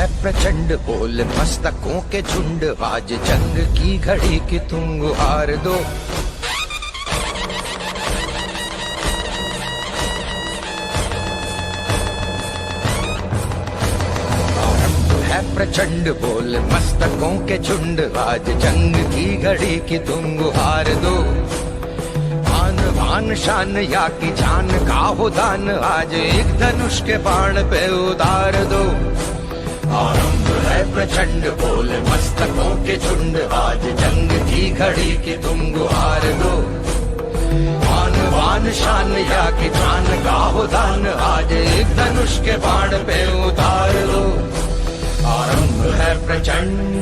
है प्रचंड, बोल मस्तकों के झुंड, आज जंग की घड़ी की तुम गुहार दो। है प्रचंड, बोल मस्तकों के झुंड, आज जंग की घड़ी की तुम गुहार दो। आन बान शान या की जान का हो दान, आज एक धनुष के बाण पे उतार दो। आरंभ है प्रचंड, बोल मस्तकों के झुंड, आज जंग की घड़ी की तुम गुहार दो। आन बान शान या की जान का हो दान, आज एक धनुष के बाण पे उतार दो। आरंभ है प्रचंड।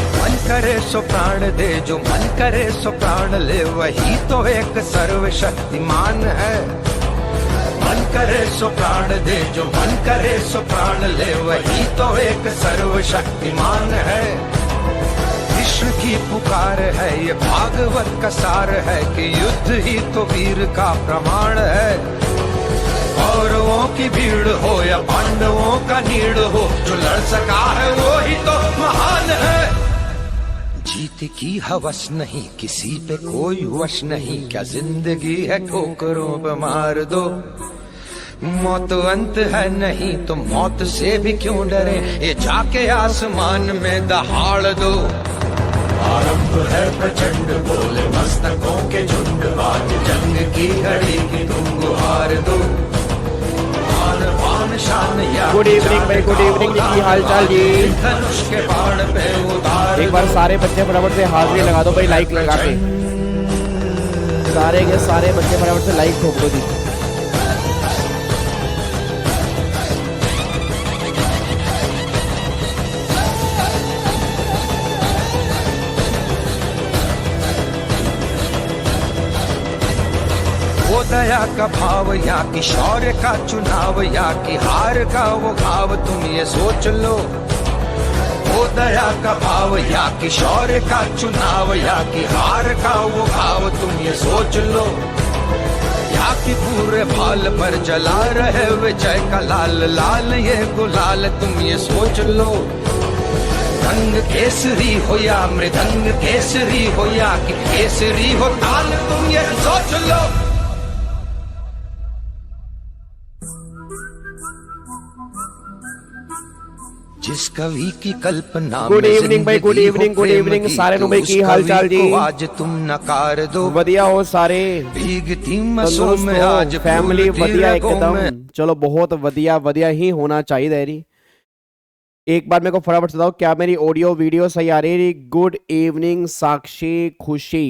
मन करे सो प्राण दे, जो मन करे सो प्राण ले, वही तो एक सर्वशक्तिमान है। मन करे सो प्राण दे, जो मन करे सो प्राण ले, वही तो एक सर्वशक्तिमान है। कृष्ण की पुकार है, ये भागवत का सार है, कि युद्ध ही तो वीर का प्रमाण है। कौरवों की भीड़ हो या पांडवों का नीड़ हो, जो लड़ सका है वो ही तो महान है। जीत की हवस नहीं, किसी पे कोई वश नहीं, क्या जिंदगी है ठोकरों पे मार दो। मौत अंत है नहीं तो मौत से भी क्यों डरे, ये जाके आसमान में दहाड़ दो। आरंभ है प्रचंड, बोले मस्तकों के झुंड, आज जंग की घड़ी की तुम गुहार दो। गुड इवनिंग भाई, गुड इवनिंग जी, की हाल चाल जी। धनुष के बाण पे उतार, एक बार सारे बच्चे फटाफट से हाजिरी लगा दो भाई, लाइक लगा के। सारे के सारे बच्चे फटाफट से लाइक ठोक दो जी। वो दया का भाव या कि शौर्य का चुनाव, या कि हार का वो भाव, तुम ये सोच लो। वो दया का भाव या कि शौर्य का चुनाव, या कि हार का वो भाव, तुम ये सोच लो। या कि पूरे भाल पर जला रहे विजय का लाल लाल ये गुलाल, तुम ये सोच लो। रंग केसरी हो या मृदंग केसरी हो, या कि केसरी हो ताल, तुम ये सोच लो। जिस कवि की कल्पना, गुड इवनिंग भाई, गुड इवनिंग, गुड इवनिंग सारे नु भाई, की हाल चाल जी। आज तुम नकार दो, बढ़िया हो सारे, भीगती मसों में आज फैमिली बढ़िया एकदम। चलो बहुत बढ़िया बढ़िया ही होना चाहिए डेरी। एक बार मेरे को फटाफट बताओ, क्या मेरी ऑडियो वीडियो सही आ रही है? गुड इवनिंग साक्षी, खुशी,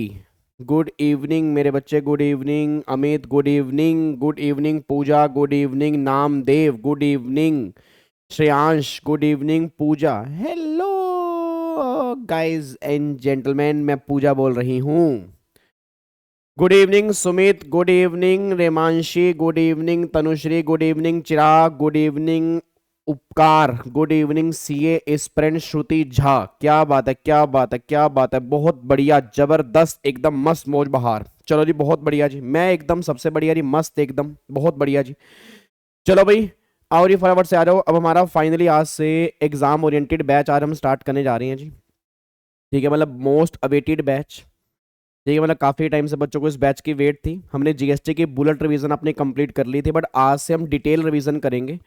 गुड इवनिंग मेरे बच्चे, good evening Amit, good evening, good evening Pooja, good evening Namdev, good evening Shreyansh, good evening Pooja. Hello guys and gentleman, मैं पूजा बोल रही हूँ। Good evening Sumit, good evening Remanshi, good evening Tanushree, good evening Chirag, good evening Upkar, good evening CA aspirant Shruti Jha. क्या बात है, क्या बात है, क्या बात है, बहुत बढ़िया, जबरदस्त, एकदम मस्त मौज बहार। चलो जी बहुत बढ़िया जी, मैं एकदम सबसे बढ़िया जी, मस्त एकदम, बहुत बढ़िया जी। चलो भाई और ये फटाफट से आ जाओ। अब हमारा फाइनली आज से एग्जाम ओरिएंटेड बैच आज हम स्टार्ट करने जा रहे हैं जी। ठीक है, मतलब मोस्ट अवेटेड बैच। ठीक है, मतलब काफ़ी टाइम से बच्चों को इस बैच की वेट थी। हमने जीएसटी की बुलेट रिवीजन अपनी कंप्लीट कर ली थी, बट आज से हम डिटेल रिवीजन करेंगे।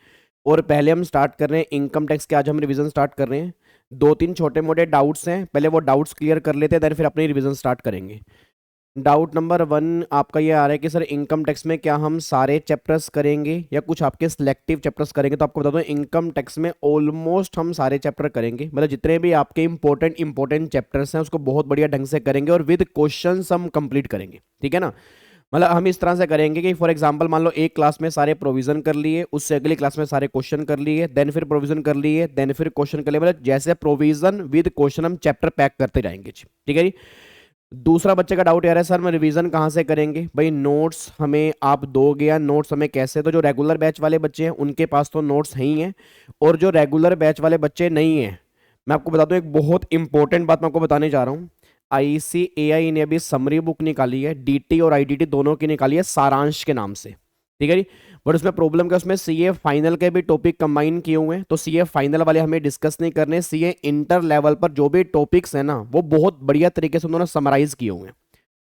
और पहले हम स्टार्ट कर रहे हैं इनकम टैक्स के, आज हम रिवीजन स्टार्ट कर रहे हैं। 2-3 छोटे मोटे डाउट्स हैं, पहले वो डाउट्स क्लियर कर लेते हैं, देन फिर अपनी रिवीजन स्टार्ट करेंगे। डाउट नंबर 1 आपका ये आ रहा है कि सर इनकम टैक्स में क्या हम सारे चैप्टर्स करेंगे या कुछ आपके सिलेक्टिव चैप्टर्स करेंगे? तो आपको बता दूं, इनकम टैक्स में ऑलमोस्ट हम सारे चैप्टर करेंगे, मतलब जितने भी आपके इंपॉर्टेंट चैप्टर्स हैं उसको बहुत बढ़िया ढंग से करेंगे और विद क्वेश्चंस हम कंप्लीट करेंगे। ठीक है ना, मतलब हम इस तरह से करेंगे कि फॉर एग्जांपल मान लो एक क्लास में सारे प्रोविजन कर लिए, उससे अगली क्लास में सारे क्वेश्चन कर लिए, देन फिर प्रोविजन कर लिए, देन फिर क्वेश्चन कर लिए, मतलब जैसे प्रोविजन विद क्वेश्चन हम चैप्टर पैक करते जाएंगे। ठीक है जी। दूसरा बच्चे का डाउट यार है सर मैं रिवीजन कहाँ से करेंगे? भाई नोट्स हमें आप दोगे या नोट्स हमें कैसे? तो जो रेगुलर बैच वाले बच्चे हैं उनके पास तो नोट्स हैं ही हैं, और जो रेगुलर बैच वाले बच्चे नहीं हैं, मैं आपको बता दूं एक बहुत इंपॉर्टेंट बात मैं आपको बताने जा रहा हूँ। ICAI ने अभी समरी बुक निकाली है, DT और IDT दोनों की निकाली है सारांश के नाम से, ठीक है जी। बट उसमें प्रॉब्लम क्या, उसमें CA फाइनल के भी टॉपिक कंबाइन किए हुए हैं, तो CA फाइनल वाले हमें डिस्कस नहीं करने। CA इंटर लेवल पर जो भी टॉपिक्स है ना वो बहुत बढ़िया तरीके से उन्होंने समराइज किए हुए हैं,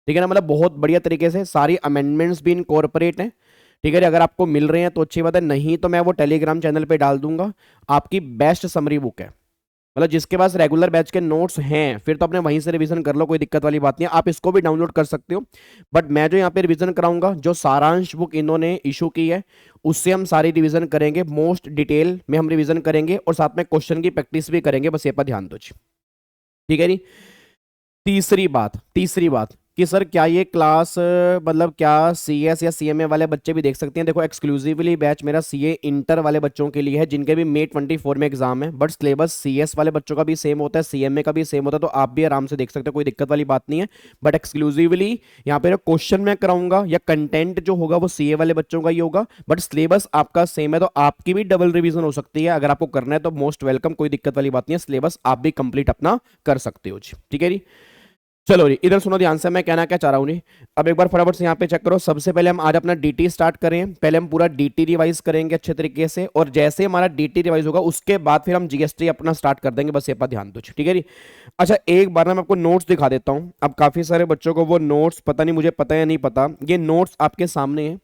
ठीक है ना, मतलब बहुत बढ़िया तरीके से सारी अमेंडमेंट्स भी इनकॉर्पोरेट हैं, ठीक है। अगर आपको मिल रहे हैं तो अच्छी बात है, नहीं तो मैं वो टेलीग्राम चैनल पे डाल दूंगा। आपकी बेस्ट समरी बुक है, मतलब जिसके पास रेगुलर बैच के नोट्स हैं फिर तो अपने वहीं से रिवीजन कर लो, कोई दिक्कत वाली बात नहीं है, आप इसको भी डाउनलोड कर सकते हो। बट मैं जो यहाँ पे रिवीजन कराऊंगा, जो सारांश बुक इन्होंने इशू की है उससे हम सारी रिवीजन करेंगे, मोस्ट डिटेल में हम रिवीजन करेंगे और साथ में क्वेश्चन की प्रैक्टिस भी करेंगे, बस ये पर ध्यान दो जी, ठीक है जी। तीसरी बात कि सर क्या ये क्लास मतलब क्या CS या CMA वाले बच्चे भी देख सकते हैं? देखो एक्सक्लूसिवली बैच मेरा CA इंटर वाले बच्चों के लिए है जिनके भी May 24 में एग्जाम है, बट सिलेबस CS वाले बच्चों का भी सेम होता है, CMA का भी सेम होता है, तो आप भी आराम से देख सकते हो, कोई दिक्कत वाली बात नहीं है। बट एक्सक्लूसिवली यहाँ पे क्वेश्चन मैं कराऊंगा या कंटेंट जो होगा वो CA वाले बच्चों का ही होगा, बट सिलेबस आपका सेम है, तो आपकी भी डबल रिविजन हो सकती है। अगर आपको करना है तो मोस्ट वेलकम, कोई दिक्कत वाली बात नहीं है, सिलेबस आप भी कंप्लीट अपना कर सकते हो जी, ठीक है जी। चलो जी इधर सुनो ध्यान से, मैं कहना क्या चाह रहा हूँ नहीं। अब एक बार फटाफट से यहाँ पे चेक करो। सबसे पहले हम आज अपना DT स्टार्ट करें, पहले हम पूरा DT रिवाइज करेंगे अच्छे तरीके से, और जैसे हमारा DT रिवाइज होगा उसके बाद फिर हम GST अपना स्टार्ट कर देंगे, बस ये पर ध्यान दो, ठीक है जी। अच्छा एक बार ना मैं आपको नोट्स दिखा देता हूँ। अब काफी सारे बच्चों को वो नोट्स पता नहीं, मुझे पता या नहीं पता, ये नोट्स आपके सामने है।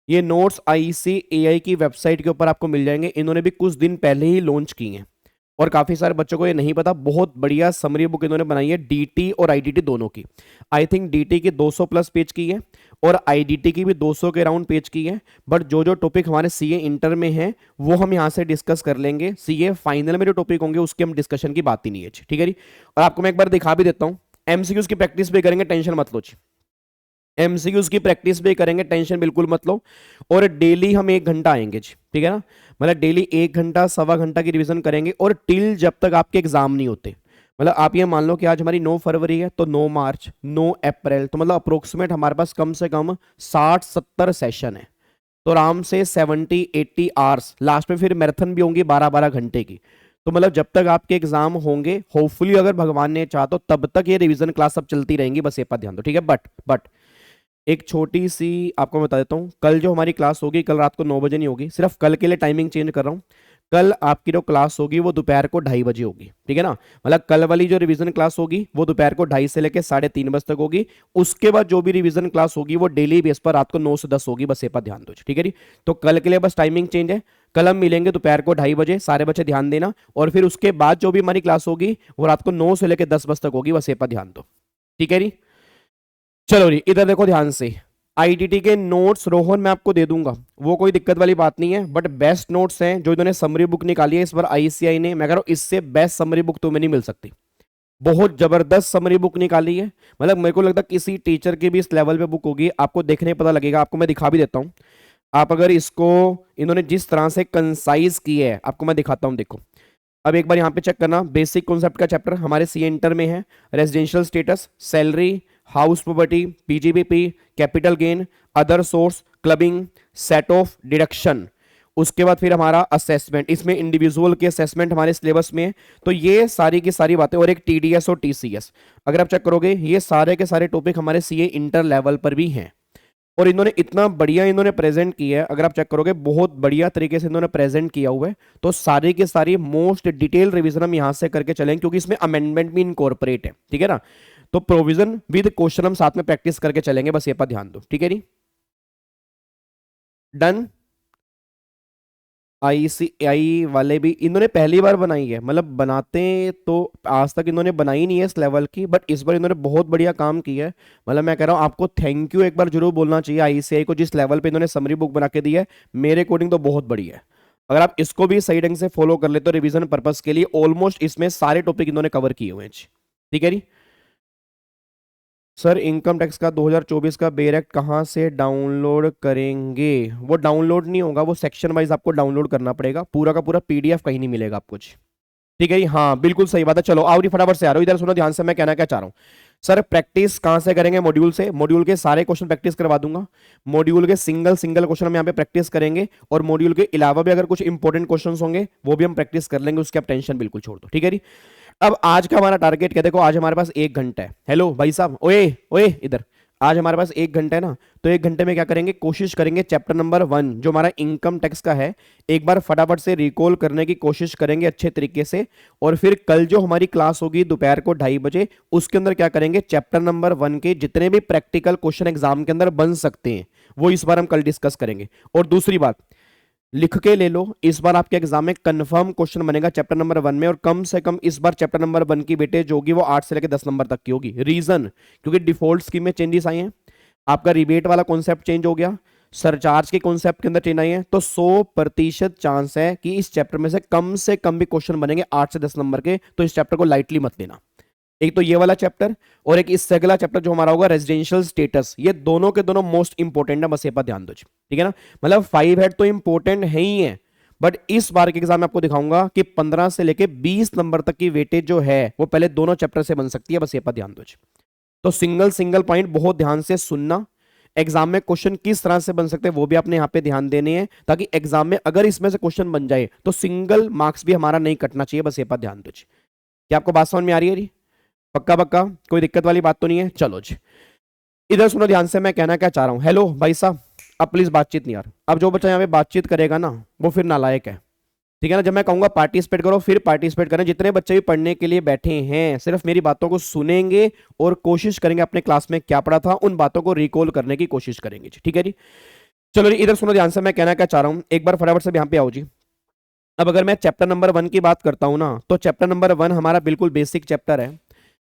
ये नोट्स ICAI की वेबसाइट के ऊपर आपको मिल जाएंगे, इन्होंने भी कुछ दिन पहले ही लॉन्च किए हैं और काफी सारे बच्चों को ये नहीं पता। बहुत बढ़िया समरी बुक इन्होंने बनाई है DT और IDT दोनों की। आई थिंक DT की 200 प्लस पेज की है और IDT की भी 200 के राउंड पेज की है। बट जो जो टॉपिक हमारे CA इंटर में है वो हम यहाँ से डिस्कस कर लेंगे, CA फाइनल में जो टॉपिक होंगे उसके हम डिस्कशन की बात ही नहीं है, ठीक है जी। और आपको मैं एक बार दिखा भी देता हूँ, MCQs की प्रैक्टिस भी करेंगे, टेंशन मत लो जी। MCQs की प्रैक्टिस भी करेंगे, टेंशन बिल्कुल मत लो। और डेली हम 1 घंटा आएंगे जी, ठीक है ना, मतलब डेली 1 घंटा सवा घंटा की रिवीजन करेंगे, और टिल जब तक आपके एग्जाम नहीं होते। मतलब आप ये मान लो कि आज हमारी 9 फरवरी है तो 9 मार्च 9 अप्रैल, तो मतलब अप्रोक्सीमेट हमारे पास कम से कम 60-70 सेशन है, तो आराम से 70-80 आवर्स, लास्ट में फिर मैराथन भी होंगी 12-12 घंटे की। तो मतलब जब तक आपके एग्जाम होंगे, होपफुली अगर भगवान ने चाहा तो तब तक ये रिवीजन क्लास सब चलती रहेंगी, बस ये पर ध्यान दो, ठीक है। बट एक छोटी सी आपको मैं बता देता हूँ, कल जो हमारी क्लास होगी कल रात को 9 बजे नहीं होगी, सिर्फ कल के लिए टाइमिंग चेंज कर रहा हूँ। कल आपकी जो क्लास होगी वो दोपहर को 2:30 बजे होगी, ठीक है ना, मतलब कल वाली जो रिवीजन क्लास होगी वो दोपहर को 2:30 से लेकर 3:30 बजे तक होगी। उसके बाद जो भी रिवीजन क्लास होगी वो डेली बेस पर रात को 9 से 10 होगी, बस ये पर ध्यान दो, ठीक है जी। तो कल के लिए बस टाइमिंग चेंज है, कल हम मिलेंगे दोपहर को 2:30 बजे, सारे बच्चे ध्यान देना। और फिर उसके बाद जो भी हमारी क्लास होगी वो रात को 9 से लेकर 10 बजे तक होगी, बस ये पर ध्यान दो, ठीक है जी। चलो जी इधर देखो ध्यान से, IDT के नोट्स रोहन मैं आपको दे दूंगा, वो कोई दिक्कत वाली बात नहीं है, बट बेस्ट नोट्स हैं जो इन्होंने समरी बुक निकाली है इस बार ICAI ने। मैं कह रहा हूं इससे बेस्ट समरी बुक तुम्हें नहीं मिल सकती, बहुत जबरदस्त समरी बुक निकाली है। मतलब मेरे को लगता है किसी टीचर की भी इस लेवल पे बुक होगी, आपको देखने पता लगेगा। आपको मैं दिखा भी देता हूं, आप अगर इसको इन्होंने जिस तरह से कंसाइज की है आपको मैं दिखाता हूं, देखो। अब एक बार यहाँ पे चेक करना, बेसिक कॉन्सेप्ट का चैप्टर हमारे CA इंटर में है, residential status, salary, house property, PGBP, capital gain, other source, clubbing, set of deduction. उसके बाद फिर हमारा असेसमेंट, इसमें इंडिविजुअल के असेसमेंट हमारे सिलेबस में है। तो ये सारी की सारी बातें, और एक TDS और TCS अगर आप चेक करोगे ये सारे के सारे टॉपिक हमारे CA इंटर लेवल पर भी हैं। और इन्होंने इतना बढ़िया इन्होंने प्रेजेंट किया है, अगर आप चेक करोगे बहुत बढ़िया तरीके से इन्होंने प्रेजेंट किया हुआ है। तो सारी के सारी मोस्ट डिटेल रिवीजन हम यहां से करके चलेंगे, क्योंकि इसमें अमेंडमेंट भी इनकॉर्पोरेट है, ठीक है ना। तो प्रोविजन विद क्वेश्चन हम साथ में प्रैक्टिस करके चलेंगे, बस ये पर ध्यान दो, ठीक है जी। डन। ICAI वाले भी इन्होंने पहली बार बनाई है, मतलब बनाते तो आज तक इन्होंने बनाई नहीं है इस लेवल की, बट इस बार इन्होंने बहुत बढ़िया काम किया है। मतलब मैं कह रहा हूँ आपको थैंक यू एक बार जरूर बोलना चाहिए ICAI को, जिस लेवल पे इन्होंने समरी बुक बना के दी है, मेरे अकॉर्डिंग तो बहुत बढ़िया है। अगर आप इसको भी सही ढंग से फॉलो कर ले तो रिवीजन पर्पज के लिए ऑलमोस्ट इसमें सारे टॉपिक इन्होंने कवर किए हुए हैं, ठीक है जी। सर इनकम टैक्स का 2024 का बेयर एक्ट कहाँ से डाउनलोड करेंगे? वो डाउनलोड नहीं होगा, वो सेक्शन वाइज आपको डाउनलोड करना पड़ेगा, पूरा का पूरा PDF कहीं नहीं मिलेगा आपको, ठीक है जी। हाँ बिल्कुल सही बात है। चलो आओ फटाफट से आ रहा हूँ, इधर सुनो ध्यान से, मैं कहना क्या चाह रहा हूँ। सर प्रैक्टिस कहां से करेंगे? मॉड्यूल से। मॉड्यूल के सारे क्वेश्चन प्रैक्टिस करवा दूंगा, मॉड्यूल के सिंगल सिंगल क्वेश्चन हम यहाँ पे प्रैक्टिस करेंगे, और मॉड्यूल के अलावा भी अगर कुछ इंपॉर्टेंट क्वेश्चंस होंगे वो भी हम प्रैक्टिस कर लेंगे, उसकी आप टेंशन बिल्कुल छोड़ दो, ठीक है जी। अब आज का हमारा टारगेट क्या, देखो आज हमारे पास 1 घंटा है। हेलो भाई साहब, ओए ओए इधर, आज हमारे पास 1 घंटा है ना, तो 1 घंटे में क्या करेंगे, कोशिश करेंगे चैप्टर नंबर 1 जो हमारा इनकम टैक्स का है एक बार फटाफट से रिकॉल करने की कोशिश करेंगे अच्छे तरीके से, और फिर कल जो हमारी क्लास होगी दोपहर को 2:30 बजे, उसके अंदर क्या करेंगे, चैप्टर नंबर 1 के जितने भी प्रैक्टिकल क्वेश्चन एग्जाम के अंदर बन सकते हैं वो इस बार हम कल डिस्कस करेंगे। और दूसरी बात लिख के ले लो, इस बार आपके एग्जाम में कंफर्म क्वेश्चन बनेगा चैप्टर नंबर 1 में, और कम से कम इस बार चैप्टर नंबर 1 की बेटे जो होगी वो 8 से लेकर 10 नंबर तक की होगी। रीजन, क्योंकि डिफॉल्ट स्कीम में चेंजेस आए हैं, आपका रिबेट वाला कॉन्सेप्ट चेंज हो गया, सरचार्ज के कॉन्सेप्ट के अंदर चेंज आई है, तो 100% चांस है कि इस चैप्टर में से कम भी क्वेश्चन बनेंगे 8 से 10 नंबर के, तो इस चैप्टर को लाइटली मत लेना। एक तो ये वाला चैप्टर, और एक इससे अगला चैप्टर जो हमारा होगा रेजिडेंशियल स्टेटस, ये दोनों के दोनों मोस्ट इंपोर्टेंट है, बस ये पर ध्यान दो, ठीक है ना। मतलब 5 हेड तो इंपोर्टेंट है ही है, बट इस बार के एग्जाम में आपको दिखाऊंगा कि 15 से लेके 20 नंबर तक की वेटेज जो है वो पहले दोनों चैप्टर से बन सकती है, बस ये पर ध्यान दो। तो सिंगल सिंगल पॉइंट बहुत ध्यान से सुनना, एग्जाम में क्वेश्चन किस तरह से बन सकते हैं वो भी आपने यहां पे ध्यान देने हैं, ताकि एग्जाम में अगर इसमें से क्वेश्चन बन जाए तो सिंगल मार्क्स भी हमारा नहीं कटना चाहिए, बस ये पर ध्यान दो। क्या आपको बात समझ में आ रही है जी? पक्का पक्का, कोई दिक्कत वाली बात तो नहीं है? चलो जी, इधर सुनो ध्यान से, मैं कहना क्या चाह रहा हूं। हेलो भाई साहब, अब प्लीज बातचीत नहीं यार, अब जो बच्चा यहाँ पे बातचीत करेगा ना वो फिर नालायक है, ठीक है ना। जब मैं कहूंगा पार्टिसिपेट करो फिर पार्टिसिपेट करें। जितने बच्चे भी पढ़ने के लिए बैठे हैं सिर्फ मेरी बातों को सुनेंगे और कोशिश करेंगे अपने क्लास में क्या पढ़ा था उन बातों को रिकॉल करने की कोशिश करेंगे, ठीक है जी। चलो जी, इधर सुनो ध्यान से, मैं कहना क्या चाह रहा हूं, एक बार फटाफट से यहाँ पे आओ जी। अब अगर मैं चैप्टर नंबर 1 की बात करता हूं ना, तो चैप्टर नंबर 1 हमारा बिल्कुल बेसिक चैप्टर है।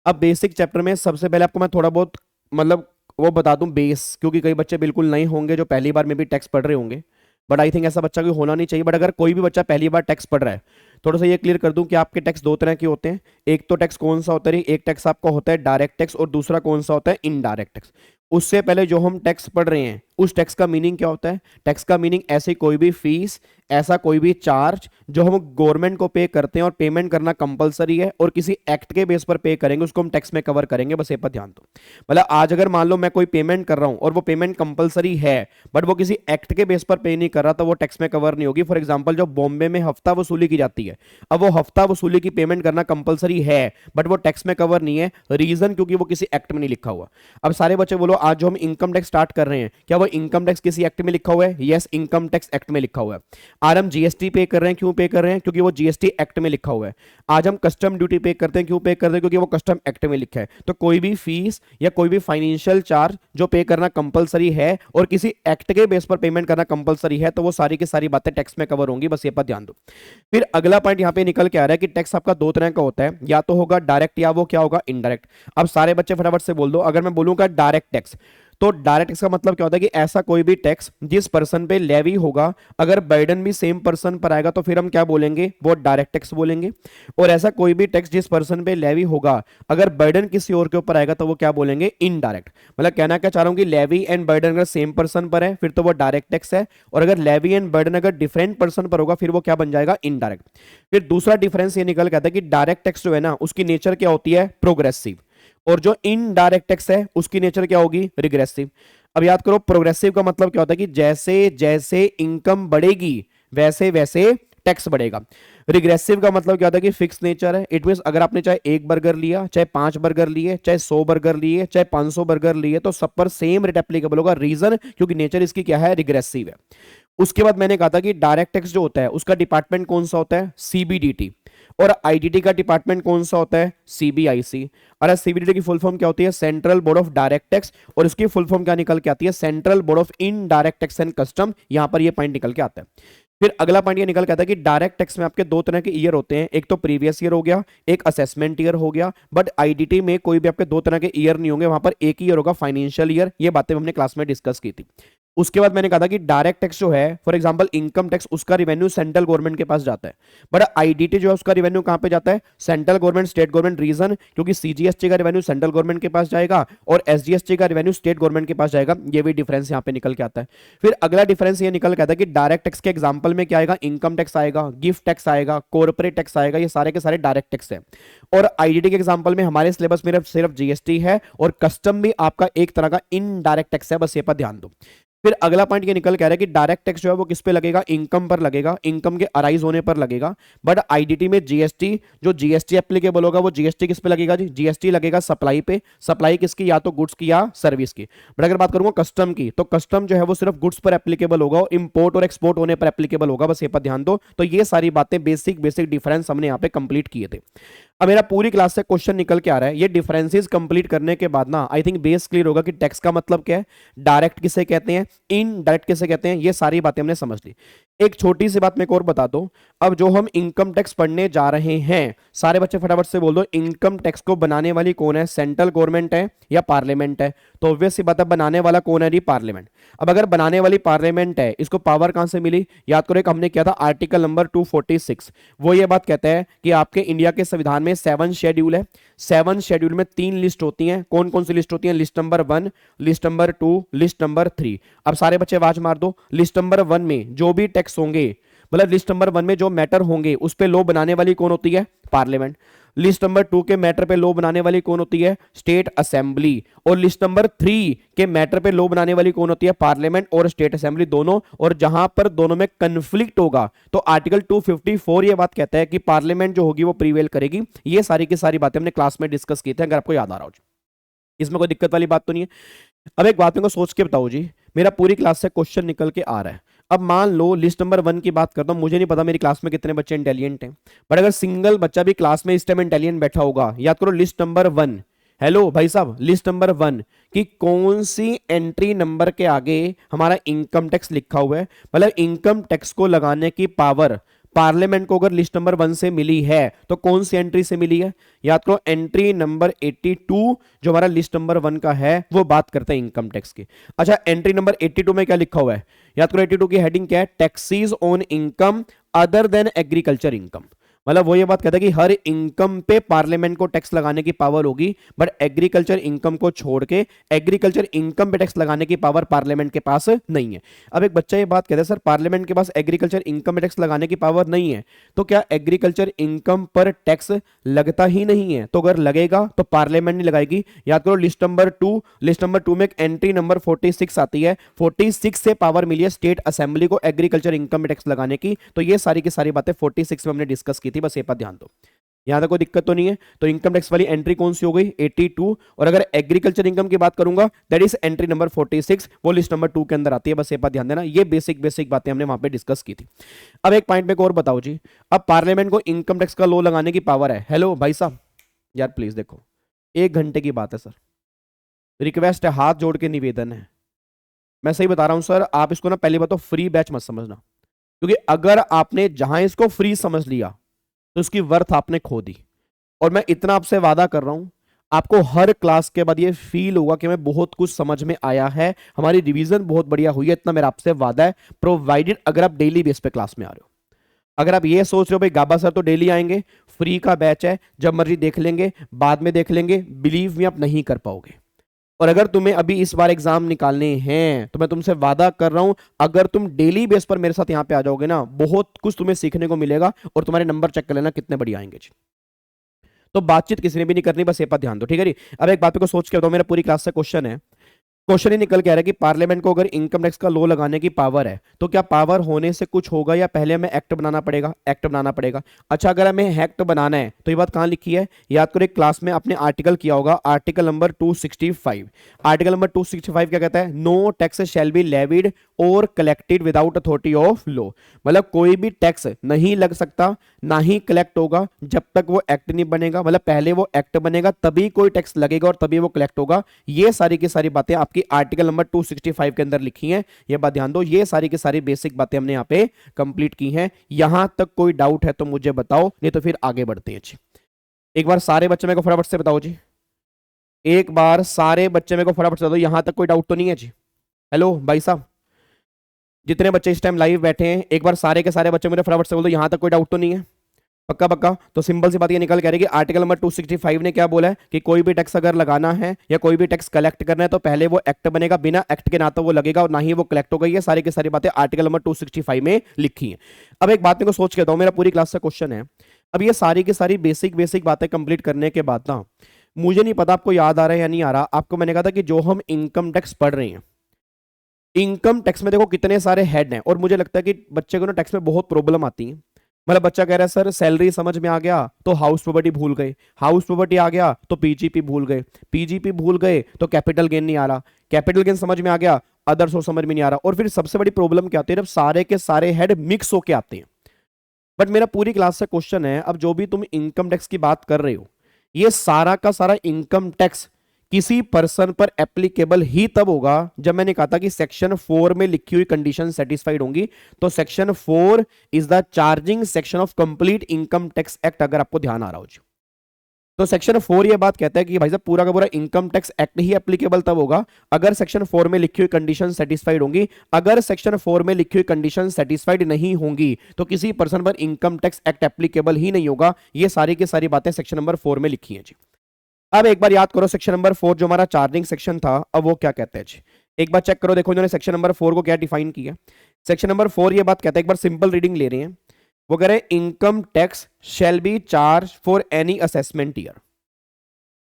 अब बेसिक चैप्टर में सबसे पहले आपको मैं थोड़ा बहुत मतलब वो बता दूं बेस, क्योंकि कई बच्चे बिल्कुल नहीं होंगे जो पहली बार में भी टैक्स पढ़ रहे होंगे, बट आई थिंक ऐसा बच्चा कोई होना नहीं चाहिए। बट अगर कोई भी बच्चा पहली बार टैक्स पढ़ रहा है, थोड़ा सा ये क्लियर कर दूं कि आपके टैक्स 2 तरह के होते हैं। एक तो टैक्स कौन सा होता है, एक टैक्स आपका होता है डायरेक्ट टैक्स, और दूसरा कौन सा होता है, इनडायरेक्ट टैक्स। उससे पहले जो हम टैक्स पढ़ रहे हैं उस टैक्स का मीनिंग क्या होता है? टैक्स का मीनिंग ऐसी कोई भी फीस, ऐसा कोई भी चार्ज जो हम गवर्नमेंट को पे करते हैं और पेमेंट करना कंपलसरी है और किसी एक्ट के बेस पर पे करेंगे, उसको हम टैक्स में कवर करेंगे, बस ये पर ध्यान दो। मतलब आज अगर मान लो मैं कोई पेमेंट कर रहा हूं और वो पेमेंट कंपलसरी है बट वो किसी एक्ट के बेस पर पे नहीं कर रहा, तो वो टैक्स में कवर नहीं होगी। फॉर एग्जांपल जो बॉम्बे में हफ्ता वसूली की जाती है, अब वो हफ्ता वसूली की पेमेंट करना कंपलसरी है बट वो टैक्स में कवर नहीं है। रीजन, क्योंकि वो किसी एक्ट में नहीं लिखा हुआ। अब सारे बच्चे बोलो, आज जो हम इनकम टैक्स स्टार्ट कर रहे हैं, क्या वो इनकम टैक्स किसी एक्ट में लिखा हुआ है? यस, इनकम टैक्स एक्ट में लिखा हुआ है। आज हम जीएसटी पे कर रहे हैं, क्यों पे कर रहे हैं? क्योंकि वो जीएसटी एक्ट में लिखा हुआ है। आज हम कस्टम ड्यूटी पे करते हैं, क्यों पे करते हैं? क्योंकि वो कस्टम एक्ट में लिखा है। तो कोई भी फीस या कोई भी फाइनेंशियल चार्ज जो पे करना कंपलसरी है और किसी एक्ट के बेस पर पेमेंट करना कंपलसरी है, तो वो सारी की सारी बातें टैक्स में कवर होंगी, बस ये पर ध्यान दो। फिर अगला पॉइंट यहां पे निकल के आ रहा है कि टैक्स आपका 2 तरह का होता है, या तो होगा डायरेक्ट या वो क्या होगा, इनडायरेक्ट। अब सारे बच्चे फटाफट से बोल दो, अगर मैं बोलूंगा डायरेक्ट टैक्स, तो डायरेक्ट टैक्स का मतलब क्या होता है कि ऐसा कोई भी टैक्स जिस पर्सन पे लेवी होगा, अगर बर्डन भी सेम पर्सन पर आएगा तो फिर हम क्या बोलेंगे, वो डायरेक्ट टैक्स बोलेंगे। और ऐसा कोई भी टैक्स जिस पर्सन पे लेवी होगा, अगर बर्डन किसी और के ऊपर आएगा तो वो क्या बोलेंगे, इनडायरेक्ट। मतलब कहना क्या चाह रहा हूं कि लेवी एंड बर्डन अगर सेम पर्सन पर है फिर तो वो डायरेक्ट टैक्स है, और अगर लेवी एंड बर्डन अगर डिफरेंट पर्सन पर होगा फिर वो क्या बन जाएगा, इनडायरेक्ट। फिर दूसरा डिफरेंस ये निकल के आता है कि डायरेक्ट टैक्स जो है ना उसकी नेचर क्या होती है, प्रोग्रेसिव, और जो इनडायरेक्ट टैक्स है उसकी नेचर क्या होगी, रिग्रेसिव। अब याद करो, प्रोग्रेसिव का मतलब क्या होता है कि जैसे जैसे इनकम बढ़ेगी वैसे वैसे टैक्स बढ़ेगा। रिग्रेसिव का मतलब क्या होता है कि फिक्स नेचर है। इट मींस अगर आपने चाहे 1 बर्गर लिया, चाहे 5 बर्गर लिए, चाहे 100 बर्गर लिए, चाहे 500 बर्गर लिए, तो सब पर सेम रेट एप्लीकेबल होगा। रीजन, क्योंकि नेचर इसकी क्या है, रिग्रेसिव है। उसके बाद मैंने कहा था कि डायरेक्ट टैक्स जो होता है उसका डिपार्टमेंट कौन सा होता है, सीबीडीटी, और आईडीटी का डिपार्टमेंट कौन सा होता है, सीबीआईसी। और सीबीडीटी की फुल फॉर्म क्या होती है, central board of direct tax, और इसकी फुल फॉर्म क्या निकल के आती है, central board of indirect tax and custom. यहां पर ये पॉइंट निकल के आता है। फिर अगला पॉइंट ये निकल के आता है कि डायरेक्ट टैक्स में आपके 2 तरह के ईयर होते हैं, एक तो प्रीवियस ईयर हो गया, एक असेसमेंट ईयर हो गया। बट आईडीटी में कोई भी आपके 2 तरह के ईयर नहीं होंगे, वहां पर एक ही ईयर होगा, फाइनेंशियल ईयर। ये बातें हमने क्लास में डिस्कस की थी। उसके बाद मैंने कहा था कि डायरेक्ट टैक्स जो है, फॉर एग्जांपल इनकम टैक्स, उसका रिवेन्यू सेंट्रल गवर्नमेंट के पास जाता है, बट आईडीटी जो है उसका रिवेन्यू कहां पे जाता है? Central government, state government. Region, क्योंकि सीजीएसटी का रिवेन्यू सेंट्रल गवर्नमेंट के पास जाएगा और एसजीएसटी का रिवेन्यू स्टेट गवर्नमेंट के पास जाएगा। ये भी डिफरेंस यहां पे निकल के आता है। फिर अगला डिफरेंस ये निकल के आता है कि डायरेक्ट टैक्स के एग्जाम्पल में क्या आएगा? इनकम टैक्स आएगा, गिफ्ट टैक्स आएगा, कॉर्पोरेट टैक्स आएगा, ये सारे के सारे डायरेक्ट टैक्स है। और आईडीटी के एग्जाम्पल में हमारे सिलेबस में सिर्फ जीएसटी है और कस्टम भी आपका एक तरह का इनडायरेक्ट टैक्स है, बस ये पर ध्यान दो। फिर अगला पॉइंट ये निकल के आ रहा है कि डायरेक्ट टैक्स जो है वो किस पे लगेगा? इनकम पर लगेगा, इनकम के अराइज होने पर लगेगा। बट आईडीटी में जीएसटी, जो जीएसटी एप्लीकेबल होगा वो जीएसटी किस पे लगेगा जी? जीएसटी लगेगा सप्लाई पे। सप्लाई किसकी? या तो गुड्स की या सर्विस की। बट अगर बात करूंगा कस्टम की, तो कस्टम जो है वो सिर्फ गुड्स पर एप्लीकेबल होगा और इंपोर्ट और एक्सपोर्ट होने पर एप्लीकेबल होगा, बस ये पर ध्यान दो। तो ये सारी बातें बेसिक बेसिक डिफरेंस हमने यहाँ पे कंप्लीट किए थे। अब मेरा पूरी क्लास से क्वेश्चन निकल के आ रहा है, ये डिफरेंसेस कंप्लीट करने के बाद ना आई थिंक बेस क्लियर होगा कि टैक्स का मतलब क्या है, डायरेक्ट किसे कहते हैं, इनडायरेक्ट किसे कहते हैं, ये सारी बातें हमने समझ ली। एक छोटी सी बात मैं एक और बता दूं, अब जो हम इनकम टैक्स पढ़ने जा रहे हैं, सारे बच्चे फटाफट से बोल दो, इनकम टैक्स को बनाने वाली कौन है? सेंट्रल गवर्नमेंट है या पार्लियामेंट है? तो ऑब्वियस सी बात है, बनाने वाला कौन है जी? पार्लियामेंट। अब अगर बनाने वाली पार्लियामेंट है, इसको पावर कहां से मिली? याद करो, एक हमने किया था आर्टिकल नंबर 246, वो ये बात कहता है कि आपके इंडिया के संविधान में 7 शेड्यूल है। 7 शेड्यूल में 3 लिस्ट होती हैं। कौन कौन सी लिस्ट होती है? List number 1, list number 2, list number 3। अब सारे बच्चे आवाज मार दो, लिस्ट नंबर 1 में जो भी टैक्स होंगे, मतलब लिस्ट नंबर 1 में जो मैटर होंगे उस पे लॉ बनाने वाली कौन होती है? पार्लियामेंट। लिस्ट नंबर 2 के मैटर पे लॉ बनाने वाली कौन होती है? State assembly. और लिस्ट नंबर 3 के मैटर पे लॉ बनाने वाली कौन होती है? पार्लियामेंट और स्टेट असेंबली दोनों। और जहां पर दोनों में कंफ्लिक्ट होगा तो आर्टिकल 254 ये बात कहता है कि पार्लियामेंट जो होगी वो प्रीवेल करेगी। ये सारी की सारी बातें हमने क्लास में डिस्कस की थी, अगर आपको याद आ रहा हो। इसमें कोई दिक्कत वाली बात तो नहीं है। अब एक बात मेरे को सोच के बताओ जी, मेरा पूरी क्लास से क्वेश्चन निकल के आ रहा है। अब मान लो लिस्ट नंबर 1 की बात करता हूं, मुझे नहीं पता मेरी क्लास में कितने बच्चे इंटेलिजेंट हैं, बट अगर सिंगल बच्चा भी क्लास में इस टाइम इंटेलिजेंट बैठा होगा, याद करो लिस्ट नंबर 1, हेलो भाई साहब, लिस्ट नंबर 1 कि कौन सी एंट्री नंबर के आगे हमारा इनकम टैक्स लिखा हुआ है, मतलब इनकम टैक्स को लगाने की पावर पार्लियामेंट को अगर लिस्ट नंबर 1 से मिली है तो कौन सी एंट्री से मिली है? याद करो, एंट्री नंबर 82 जो हमारा लिस्ट नंबर 1 का है वो बात करते हैं इनकम टैक्स की। अच्छा, एंट्री नंबर 82 में क्या लिखा हुआ है? याद करो 82 की हेडिंग क्या है? Taxes on income other than agriculture income. मतलब वो ये बात कहता है कि हर इनकम पे पार्लियामेंट को टैक्स लगाने की पावर होगी, बट एग्रीकल्चर इनकम को छोड़ के एग्रीकल्चर इनकम पे टैक्स लगाने की पावर पार्लियामेंट के पास नहीं है। अब एक बच्चा ये बात कहता है सर पार्लियामेंट के पास एग्रीकल्चर इनकम पे टैक्स लगाने की पावर नहीं है, तो क्या एग्रीकल्चर इनकम पर टैक्स लगता ही नहीं है? तो अगर लगेगा तो पार्लियामेंट नहीं लगाएगी। याद करो लिस्ट नंबर 2, लिस्ट नंबर 2 में एक एंट्री नंबर 46 आती है, 46 से पावर मिली है स्टेट असेंबली को एग्रीकल्चर इनकम पे टैक्स लगाने की। तो ये सारी की सारी बातें 46 में हमने डिस्कस की थी, बस ये पर ध्यान दो। यहां तक कोई दिक्कत तो नहीं है। तो इनकम टैक्स वाली एंट्री कौन सी हो गई? 82। और अगर एग्रीकल्चर इनकम की बात करूंगा दैट इज एंट्री नंबर 46, वो लिस्ट नंबर 2 के अंदर आती है, बस ये बात ध्यान देना। ये बेसिक बेसिक बातें हमने वहां पे डिस्कस की थी। अब एक पॉइंट में और बताओ जी, अब पार्लियामेंट को इनकम टैक्स का लॉ लगाने की पावर है। हेलो भाई साहब, यार प्लीज देखो, 1 घंटे की बात है सर, रिक्वेस्ट है, हाथ जोड़ के निवेदन है, मैं सही बता रहा हूं सर, आप इसको ना पहली बात तो फ्री बैच मत समझना, क्योंकि अगर आपने जहां इसको फ्री समझ लिया तो उसकी वर्थ आपने खो दी। और मैं इतना आपसे वादा कर रहा हूं, आपको हर क्लास के बाद ये फील होगा कि मैं बहुत कुछ समझ में आया है, हमारी रिवीजन बहुत बढ़िया हुई है, इतना मेरा आपसे वादा है, प्रोवाइडेड अगर आप डेली बेस पे क्लास में आ रहे हो। अगर आप ये सोच रहे हो भाई गाबा सर तो डेली आएंगे, फ्री का बैच है, जब मर्जी देख लेंगे, बाद में देख लेंगे, बिलीव में आप नहीं कर पाओगे। और अगर तुम्हें अभी इस बार एग्जाम निकालने हैं तो मैं तुमसे वादा कर रहा हूं, अगर तुम डेली बेस पर मेरे साथ यहां पे आ जाओगे ना, बहुत कुछ तुम्हें सीखने को मिलेगा और तुम्हारे नंबर चेक कर लेना कितने बढ़िया आएंगे जी। तो बातचीत किसी ने भी नहीं करनी, बस ये पर ध्यान दो, ठीक है जी। अब एक बात को सोच के बताओ, मेरा पूरी क्लास से क्वेश्चन है, क्वेश्चन ही निकल के आ रहा है कि पार्लियामेंट को अगर इनकम टैक्स का लॉ लगाने की पावर है तो क्या पावर होने से कुछ होगा या पहले हमें एक्ट बनाना पड़ेगा? एक्ट बनाना पड़ेगा। अच्छा, अगर हमें एक्ट बनाना है तो ये बात कहां लिखी है? याद करो एक क्लास में आपने आर्टिकल किया होगा, आर्टिकल नंबर 265। आर्टिकल नंबर 265 क्या कहता है? No tax shall be levied और collected without authority of law. मतलब कोई भी टैक्स नहीं लग सकता, ना ही कलेक्ट होगा जब तक वो एक्ट नहीं बनेगा, मतलब पहले वो एक्ट बनेगा तभी कोई टैक्स लगेगा और तभी वो कलेक्ट होगा। ये सारी की सारी बातें आपकी आर्टिकल नंबर 265 के अंदर लिखी हैं, ये बात ध्यान दो। ये सारी की सारी बेसिक बातें हमने यहां पे कंप्लीट की हैं। यहां तक कोई डाउट है तो मुझे बताओ, नहीं तो फिर आगे बढ़ते हैं जी। एक बार सारे बच्चे मेरे को फटाफट से बताओ जी, एक बार सारे बच्चे मेरे को फटाफट से बताओ, यहां तक कोई डाउट तो नहीं है जी? हेलो भाई साहब, जितने बच्चे इस टाइम लाइव बैठे हैं एक बार सारे के सारे बच्चे मुझे फटाफट से बोल दो, यहां तक कोई डाउट तो नहीं है? पक्का पक्का। तो सिंपल सी बात ये निकल के आ रही है कि आर्टिकल नंबर 265 ने क्या बोला है कि कोई भी टैक्स अगर लगाना है या कोई भी टैक्स कलेक्ट करना है तो पहले वो एक्ट बनेगा, बिना एक्ट के ना तो वो लगेगा और ना ही वो कलेक्ट होगा। ये सारी की सारी बातें आर्टिकल नंबर 265 में लिखी है। अब एक बात मेरे को सोच के बताओ, मेरा पूरी क्लास का क्वेश्चन है, अब ये सारी की सारी बेसिक बेसिक बातें कंप्लीट करने के बाद ना, मुझे नहीं पता आपको याद आ रहा है या नहीं आ रहा, आपको मैंने कहा था कि जो हम इनकम टैक्स पढ़ रहे हैं, इनकम टैक्स में देखो कितने सारे हेड हैं और मुझे लगता है कि बच्चे को ना टैक्स में बहुत प्रॉब्लम आती है। मतलब बच्चा कह रहा है सर सैलरी समझ में आ गया तो हाउस प्रॉपर्टी भूल गए, हाउस प्रॉपर्टी आ गया तो पीजीपी भूल गए, पीजीपी भूल गए तो कैपिटल गेन नहीं आ रहा, कैपिटल गेन समझ में आ गया, अदर्स वो समझ में नहीं आ रहा। और फिर सबसे बड़ी प्रॉब्लम क्या होती है, जब सारे के सारे हेड मिक्स होके आते हैं। बट मेरा पूरी क्लास से क्वेश्चन है, अब जो भी तुम इनकम टैक्स की बात कर रहे हो, ये सारा का सारा इनकम टैक्स किसी पर्सन पर एप्लीकेबल ही तब होगा जब मैंने कहा था कि सेक्शन 4 में लिखी हुई कंडीशन सेटिस्फाइड होंगी। तो section 4 is the charging section of complete income tax act, अगर आपको ध्यान आ रहा हो जी। तो सेक्शन 4 ये बात कहता है कि भाई साहब पूरा का पूरा इनकम टैक्स एक्ट ही एप्लीकेबल तब होगा अगर सेक्शन 4 में लिखी हुई कंडीशन सेटिस्फाइड होंगी। अगर सेक्शन 4 में लिखी हुई कंडीशन सेटिस्फाइड नहीं होंगी तो किसी पर्सन पर इनकम टैक्स एक्ट एप्लीकेबल ही नहीं होगा। ये सारी की सारी बातें सेक्शन नंबर 4 में लिखी हैं जी। अब एक बार याद करो सेक्शन नंबर 4 जो हमारा चार्जिंग सेक्शन था, अब वो क्या कहते हैं जी, एक बार चेक करो, देखो इन्होंने सेक्शन नंबर 4 को क्या डिफाइन किया। सेक्शन नंबर 4 ये बात कहता है, एक बार सिंपल रीडिंग ले रहे हैं, वो कह रहे हैं income tax shall B charge for any assessment year.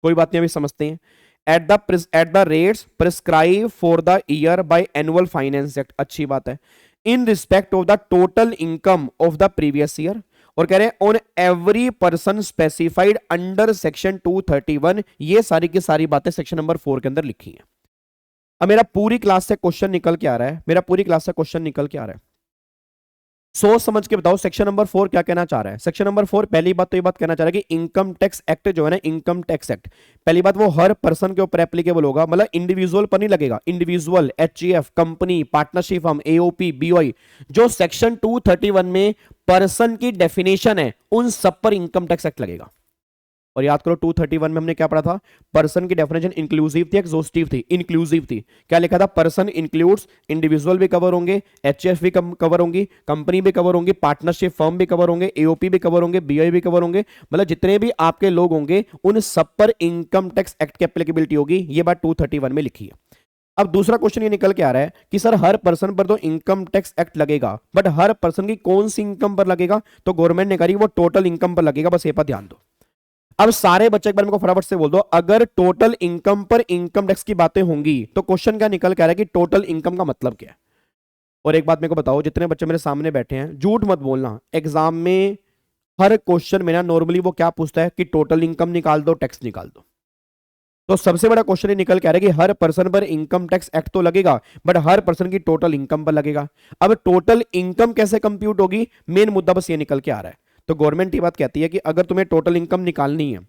कोई बात नहीं, अभी समझते हैं। Eight the rates prescribe for the year by annual finance act, अच्छी बात है, in respect of the total income of the previous year. और कह रहे हैं on every person specified under section 231। ये सारी की सारी बातें सेक्शन नंबर 4 के अंदर लिखी हैं। अब मेरा पूरी क्लास से क्वेश्चन निकल के आ रहा है, मेरा पूरी क्लास से क्वेश्चन निकल के आ रहा है, सोच समझ के बताओ सेक्शन नंबर 4 क्या कहना चाह रहा है। सेक्शन नंबर 4 पहली बात तो ये बात कहना चाह रहा है कि इनकम टैक्स एक्ट जो है ना, इनकम टैक्स एक्ट, पहली बात वो हर पर्सन के ऊपर एप्लीकेबल होगा, मतलब इंडिविजुअल पर नहीं लगेगा। Individual, HEF, company, partnership firm, AOP, BOI, जो सेक्शन 231 में पर्सन की डेफिनेशन है उन सब पर इनकम टैक्स एक्ट लगेगा। और याद करो 231 में हमने क्या पढ़ा था, पर्सन की डेफिनेशन इंक्लूसिव थी, एग्जॉस्टिव थी? इंक्लूसिव थी। क्या लिखा था, पर्सन इंक्लूड्स, इंडिविजुअल भी कवर होंगे, एचएफ भी कवर होंगी, कंपनी भी कवर होंगी, पार्टनरशिप फर्म भी कवर होंगे, एओपी भी कवर होंगे, बीआई भी कवर होंगे, मतलब जितने भी आपके लोग होंगे उन सब पर इनकम टैक्स एक्ट की एप्लीकेबिलिटी होगी। ये बात 231 में लिखी है। अब दूसरा क्वेश्चन ये निकल के आ रहा है कि सर हर पर्सन पर तो इनकम टैक्स एक्ट लगेगा, बट हर पर्सन की कौन सी इनकम पर लगेगा? तो गवर्नमेंट ने करी वो टोटल इनकम पर लगेगा, बस ये पर ध्यान दो। अब सारे बच्चे एक बार मेरे को फटाफट से बोल दो, अगर टोटल इनकम पर इनकम टैक्स की बातें होंगी तो क्वेश्चन क्या निकल के आ रहा है कि टोटल इनकम का मतलब क्या है। और एक बात मेरे को बताओ, जितने बच्चे मेरे सामने बैठे हैं, झूठ मत बोलना, एग्जाम में हर क्वेश्चन में ना नॉर्मली वो क्या पूछता है कि टोटल इनकम निकाल दो, टैक्स निकाल दो। तो सबसे बड़ा क्वेश्चन ये निकल के आ रहा है कि हर पर्सन पर इनकम टैक्स एक्ट तो लगेगा, बट हर पर्सन की टोटल इनकम पर लगेगा। अब टोटल इनकम कैसे कंप्यूट होगी, मेन मुद्दा बस ये निकल के आ रहा है। तो गवर्नमेंट ये बात कहती है कि अगर तुम्हें टोटल इनकम निकालनी है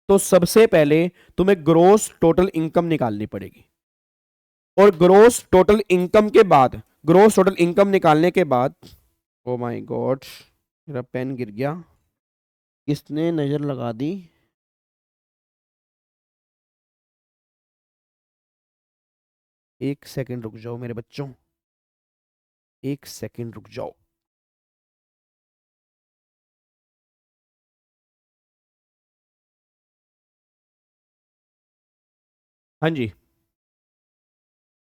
तो सबसे पहले तुम्हें ग्रोस टोटल इनकम निकालनी पड़ेगी। और ग्रोस टोटल इनकम के बाद, ग्रोस टोटल इनकम निकालने के बाद, ओ माय गॉड मेरा पेन गिर गया, किसने नजर लगा दी? एक सेकंड रुक जाओ मेरे बच्चों, एक सेकंड रुक जाओ। हाँ जी,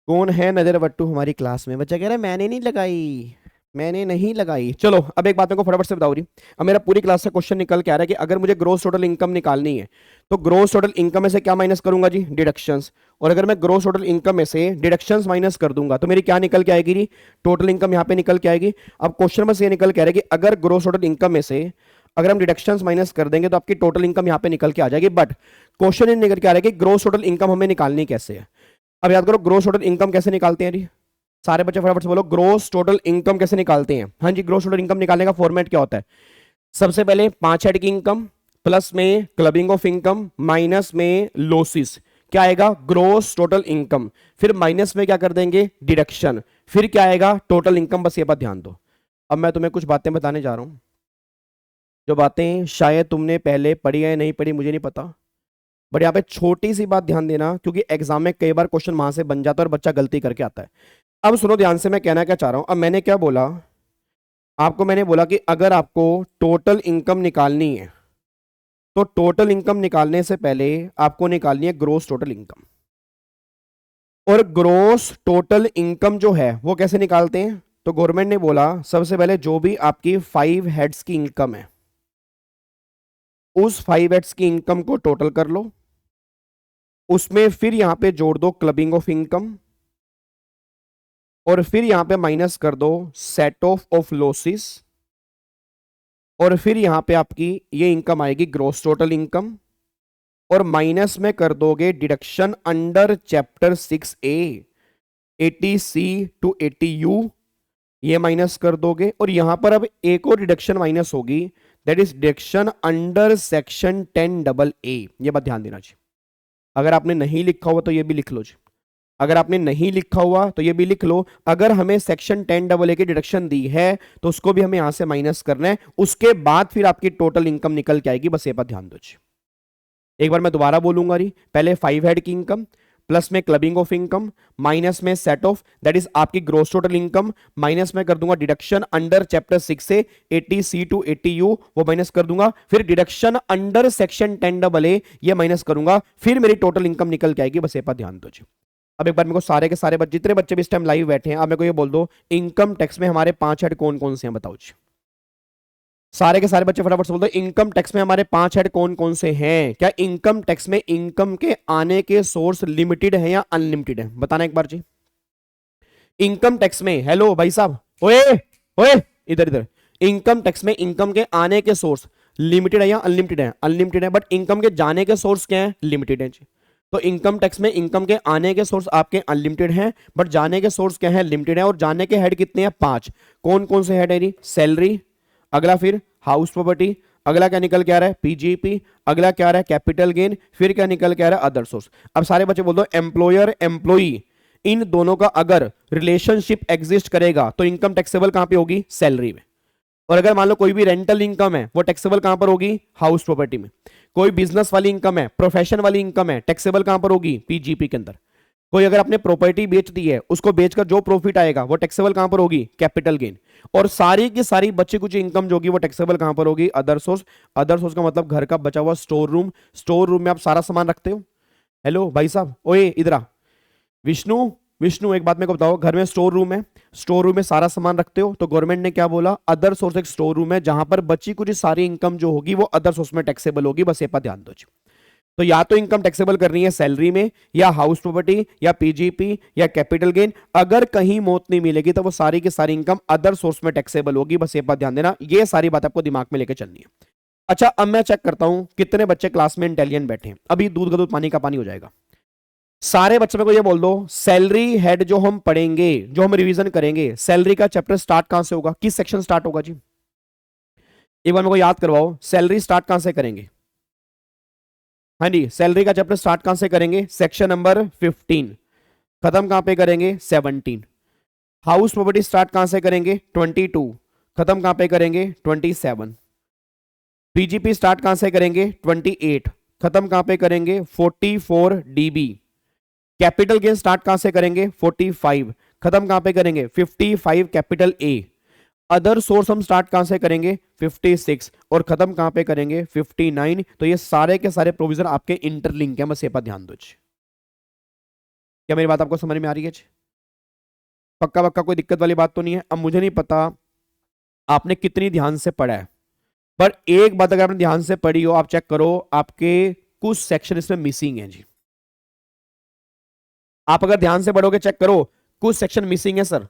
कौन है नजर बट्टू हमारी क्लास में? बच्चा कह रहा है मैंने नहीं लगाई, मैंने नहीं लगाई। चलो अब एक बात मेरे को फटाफट से बताओ रही, अब मेरा पूरी क्लास से क्वेश्चन निकल के आ रहा है कि अगर मुझे ग्रोस टोटल इनकम निकालनी है तो ग्रोस टोटल इनकम में से क्या माइनस करूंगा जी? डिडक्शंस। और अगर मैं ग्रोस टोटल इनकम में से डिडक्शंस माइनस कर दूंगा तो मेरी क्या निकल के आएगी जी? टोटल इनकम यहां पे निकल के आएगी। अब क्वेश्चन बस ये निकल के आ रहा है कि अगर ग्रोस टोटल इनकम में से अगर हम डिडक्शंस माइनस कर देंगे तो आपकी टोटल इनकम यहां पे निकल के आ जाएगी। बट क्वेश्चन ये निकल के आ रहा है कि ग्रोस टोटल इनकम हमें निकालनी कैसे है। अब याद करो ग्रोस टोटल इनकम कैसे निकालते हैं जी? सारे बच्चे फटाफट से बोलो, ग्रोस टोटल इनकम कैसे निकालते हैं? हाँ जी, ग्रोस टोटल इनकम निकालने का फॉर्मेट क्या होता है? सबसे पहले 5 हेड की इनकम, प्लस में क्लबिंग ऑफ इनकम, माइनस में लॉसेस, क्या आएगा? Gross total income. फिर माइनस में क्या कर देंगे? डिडक्शन। फिर क्या आएगा? Total income. बस ये बात ध्यान दो। अब मैं तुम्हें कुछ बातें बताने जा रहा हूं, जो बातें शायद तुमने पहले पढ़ी है, नहीं पढ़ी मुझे नहीं पता, बट यहाँ पे छोटी सी बात ध्यान देना, क्योंकि एग्जाम में कई बार क्वेश्चन वहां से बन जाता है और बच्चा गलती करके आता है। अब सुनो ध्यान से, मैं कहना क्या चाह रहा हूं। अब मैंने क्या बोला आपको, मैंने बोला कि अगर आपको टोटल इनकम निकालनी है तो टोटल इनकम निकालने से पहले आपको निकालनी है ग्रोस टोटल इनकम। और ग्रोस टोटल इनकम जो है वो कैसे निकालते हैं? तो गवर्नमेंट ने बोला सबसे पहले जो भी आपकी 5 हेड्स की इनकम है उस 5 हेड्स की इनकम को टोटल कर लो, उसमें फिर यहां पे जोड़ दो क्लबिंग ऑफ इनकम, और फिर यहां पे माइनस कर दो सेट ऑफ लॉसेस, और फिर यहां पे आपकी ये इनकम आएगी ग्रोस टोटल इनकम, और माइनस में कर दोगे deduction under chapter 6A 80C to 80U, ये माइनस कर दोगे। और यहां पर अब एक और डिडक्शन माइनस होगी, that is deduction under section 10AA। ये बात ध्यान देना चाहिए। अगर आपने नहीं लिखा हुआ तो ये भी लिख लो जी, अगर आपने नहीं लिखा हुआ तो ये भी लिख लो। अगर हमें सेक्शन 10AA की डिडक्शन दी है तो उसको भी हमें यहां से माइनस करना है, उसके बाद फिर आपकी टोटल इनकम निकल के आएगी। बस ये बात ध्यान दो जी। एक बार मैं दोबारा बोलूंगा रही, पहले 5 हेड की इनकम, प्लस में क्लबिंग ऑफ इनकम, माइनस में सेट ऑफ, दैट इज आपकी ग्रोस टोटल इनकम, माइनस में कर दूंगा डिडक्शन अंडर चैप्टर 6 से 80C टू 80U, वो माइनस कर दूंगा, फिर डिडक्शन अंडर सेक्शन 10AA ये माइनस करूंगा, फिर मेरी टोटल इनकम निकल के आएगी। बस ये बात ध्यान दो जी। अब एक बार मेरे को सारे के सारे बच्चे, जितने बच्चे भी इस टाइम लाइव बैठे हैं, अब मेरे को ये बोल दो इनकम टैक्स में हमारे 5 हेड कौन कौन से हैं, बताओ जी। सारे के सारे बच्चे फटाफट से बोल दो इनकम टैक्स में हमारे 5 हेड कौन कौन से हैं। क्या इनकम टैक्स में इनकम के आने के सोर्स लिमिटेड है या अनलिमिटेड है? बताना एक बार जी। इनकम टैक्स में, हेलो भाई साहब, ओए ओए इधर इधर, इनकम टैक्स में इनकम के आने के सोर्स लिमिटेड है या अनलिमिटेड है? अनलिमिटेड है। बट इनकम के जाने के सोर्स क्या है? लिमिटेड है जी। तो इनकम टैक्स में इनकम के आने के सोर्स आपके अनलिमिटेड हैं, बट जाने के सोर्स क्या है? लिमिटेड है। और जाने के हेड कितने हैं? 5। कौन कौन से हेड है जी? सैलरी, अगला फिर हाउस प्रॉपर्टी, अगला क्या निकल के आ रहा है? पीजीपी, अगला क्या आ रहा है? कैपिटल गेन, फिर क्या निकल के आ रहा है? Other source. अब सारे बच्चे बोल दो एम्प्लॉयर एम्प्लॉई, इन दोनों का अगर रिलेशनशिप एग्जिस्ट करेगा तो इनकम टैक्सेबल कहां पे होगी? सैलरी में। और अगर मान लो कोई भी रेंटल इनकम है वो टैक्सेबल कहां पर होगी? हाउस प्रॉपर्टी में। कोई बिजनेस वाली इनकम है, प्रोफेशन वाली इनकम है, टैक्सेबल कहां पर होगी? पीजीपी के अंदर। कोई अगर अपने प्रॉपर्टी बेच दी है, उसको बेचकर जो प्रॉफिट आएगा वो टैक्सेबल कहां पर होगी? Capital gain. और सारी की सारी बची कुछ इनकम जो होगी वो टैक्सेबल कहां पर होगी? Other source. अदर सोर्स का मतलब घर का बचा हुआ स्टोर रूम। स्टोर रूम में आप सारा सामान रखते हो। हेलो भाई साहब, ओए इधर आ। विष्णु, विष्णु एक बात मेरे को बताओ, घर में स्टोर रूम है, स्टोर रूम में सारा सामान रखते हो, तो गवर्नमेंट ने क्या बोला? अदर सोर्स एक स्टोर रूम है जहां पर बची कुछ सारी इनकम जो होगी वो अदर सोर्स में टैक्सेबल होगी। बस ये पर ध्यान दो। तो या तो इनकम टैक्सेबल करनी है सैलरी में, या हाउस प्रॉपर्टी, या पीजीपी, या कैपिटल गेन। अगर कहीं मौत नहीं मिलेगी तो वो सारी की सारी इनकम अदर सोर्स में टैक्सेबल होगी। बस ये बात ध्यान देना, ये सारी बात आपको दिमाग में लेकर चलनी है। अच्छा, अब मैं चेक करता हूं कितने बच्चे क्लास में इंटेलिजेंट बैठे हैं। अभी दूध का दूध पानी का पानी हो जाएगा। सारे बच्चों को ये बोल दो सैलरी हेड जो हम पढ़ेंगे, जो हम रिवीजन करेंगे, सैलरी का चैप्टर स्टार्ट कहां से होगा? किस सेक्शन स्टार्ट होगा जी? एक बार मेरे को याद करवाओ, सैलरी स्टार्ट कहां से करेंगे? हाँ जी, सैलरी का चैप्टर स्टार्ट कहां से करेंगे? Section number 15। खत्म कहां पे करेंगे? 17। हाउस प्रॉपर्टी स्टार्ट कहां से करेंगे? 22। खत्म कहां पे करेंगे? 27। पीजीपी स्टार्ट कहां से करेंगे? 28। खत्म कहां पे करेंगे? 44 डीबी। कैपिटल गेन स्टार्ट कहां से करेंगे? 45। खत्म कहां पे करेंगे? 55 कैपिटल ए। अदर सोर्स हम स्टार्ट कहां से करेंगे? 56। और खत्म कहां पे करेंगे? 59। तो ये सारे के सारे प्रोविजन आपके इंटरलिंक है। बस ये पर ध्यान दो। क्या मेरी बात आपको समझ में आ रही है? पक्का पक्का, कोई दिक्कत वाली बात तो नहीं है? अब मुझे नहीं पता आपने कितनी ध्यान से पढ़ा है, पर एक बात अगर आपने ध्यान से पढ़ी हो, आप चेक करो आपके कुछ सेक्शन इसमें मिसिंग है जी। आप अगर ध्यान से पढ़ोगे, चेक करो कुछ सेक्शन मिसिंग है सर।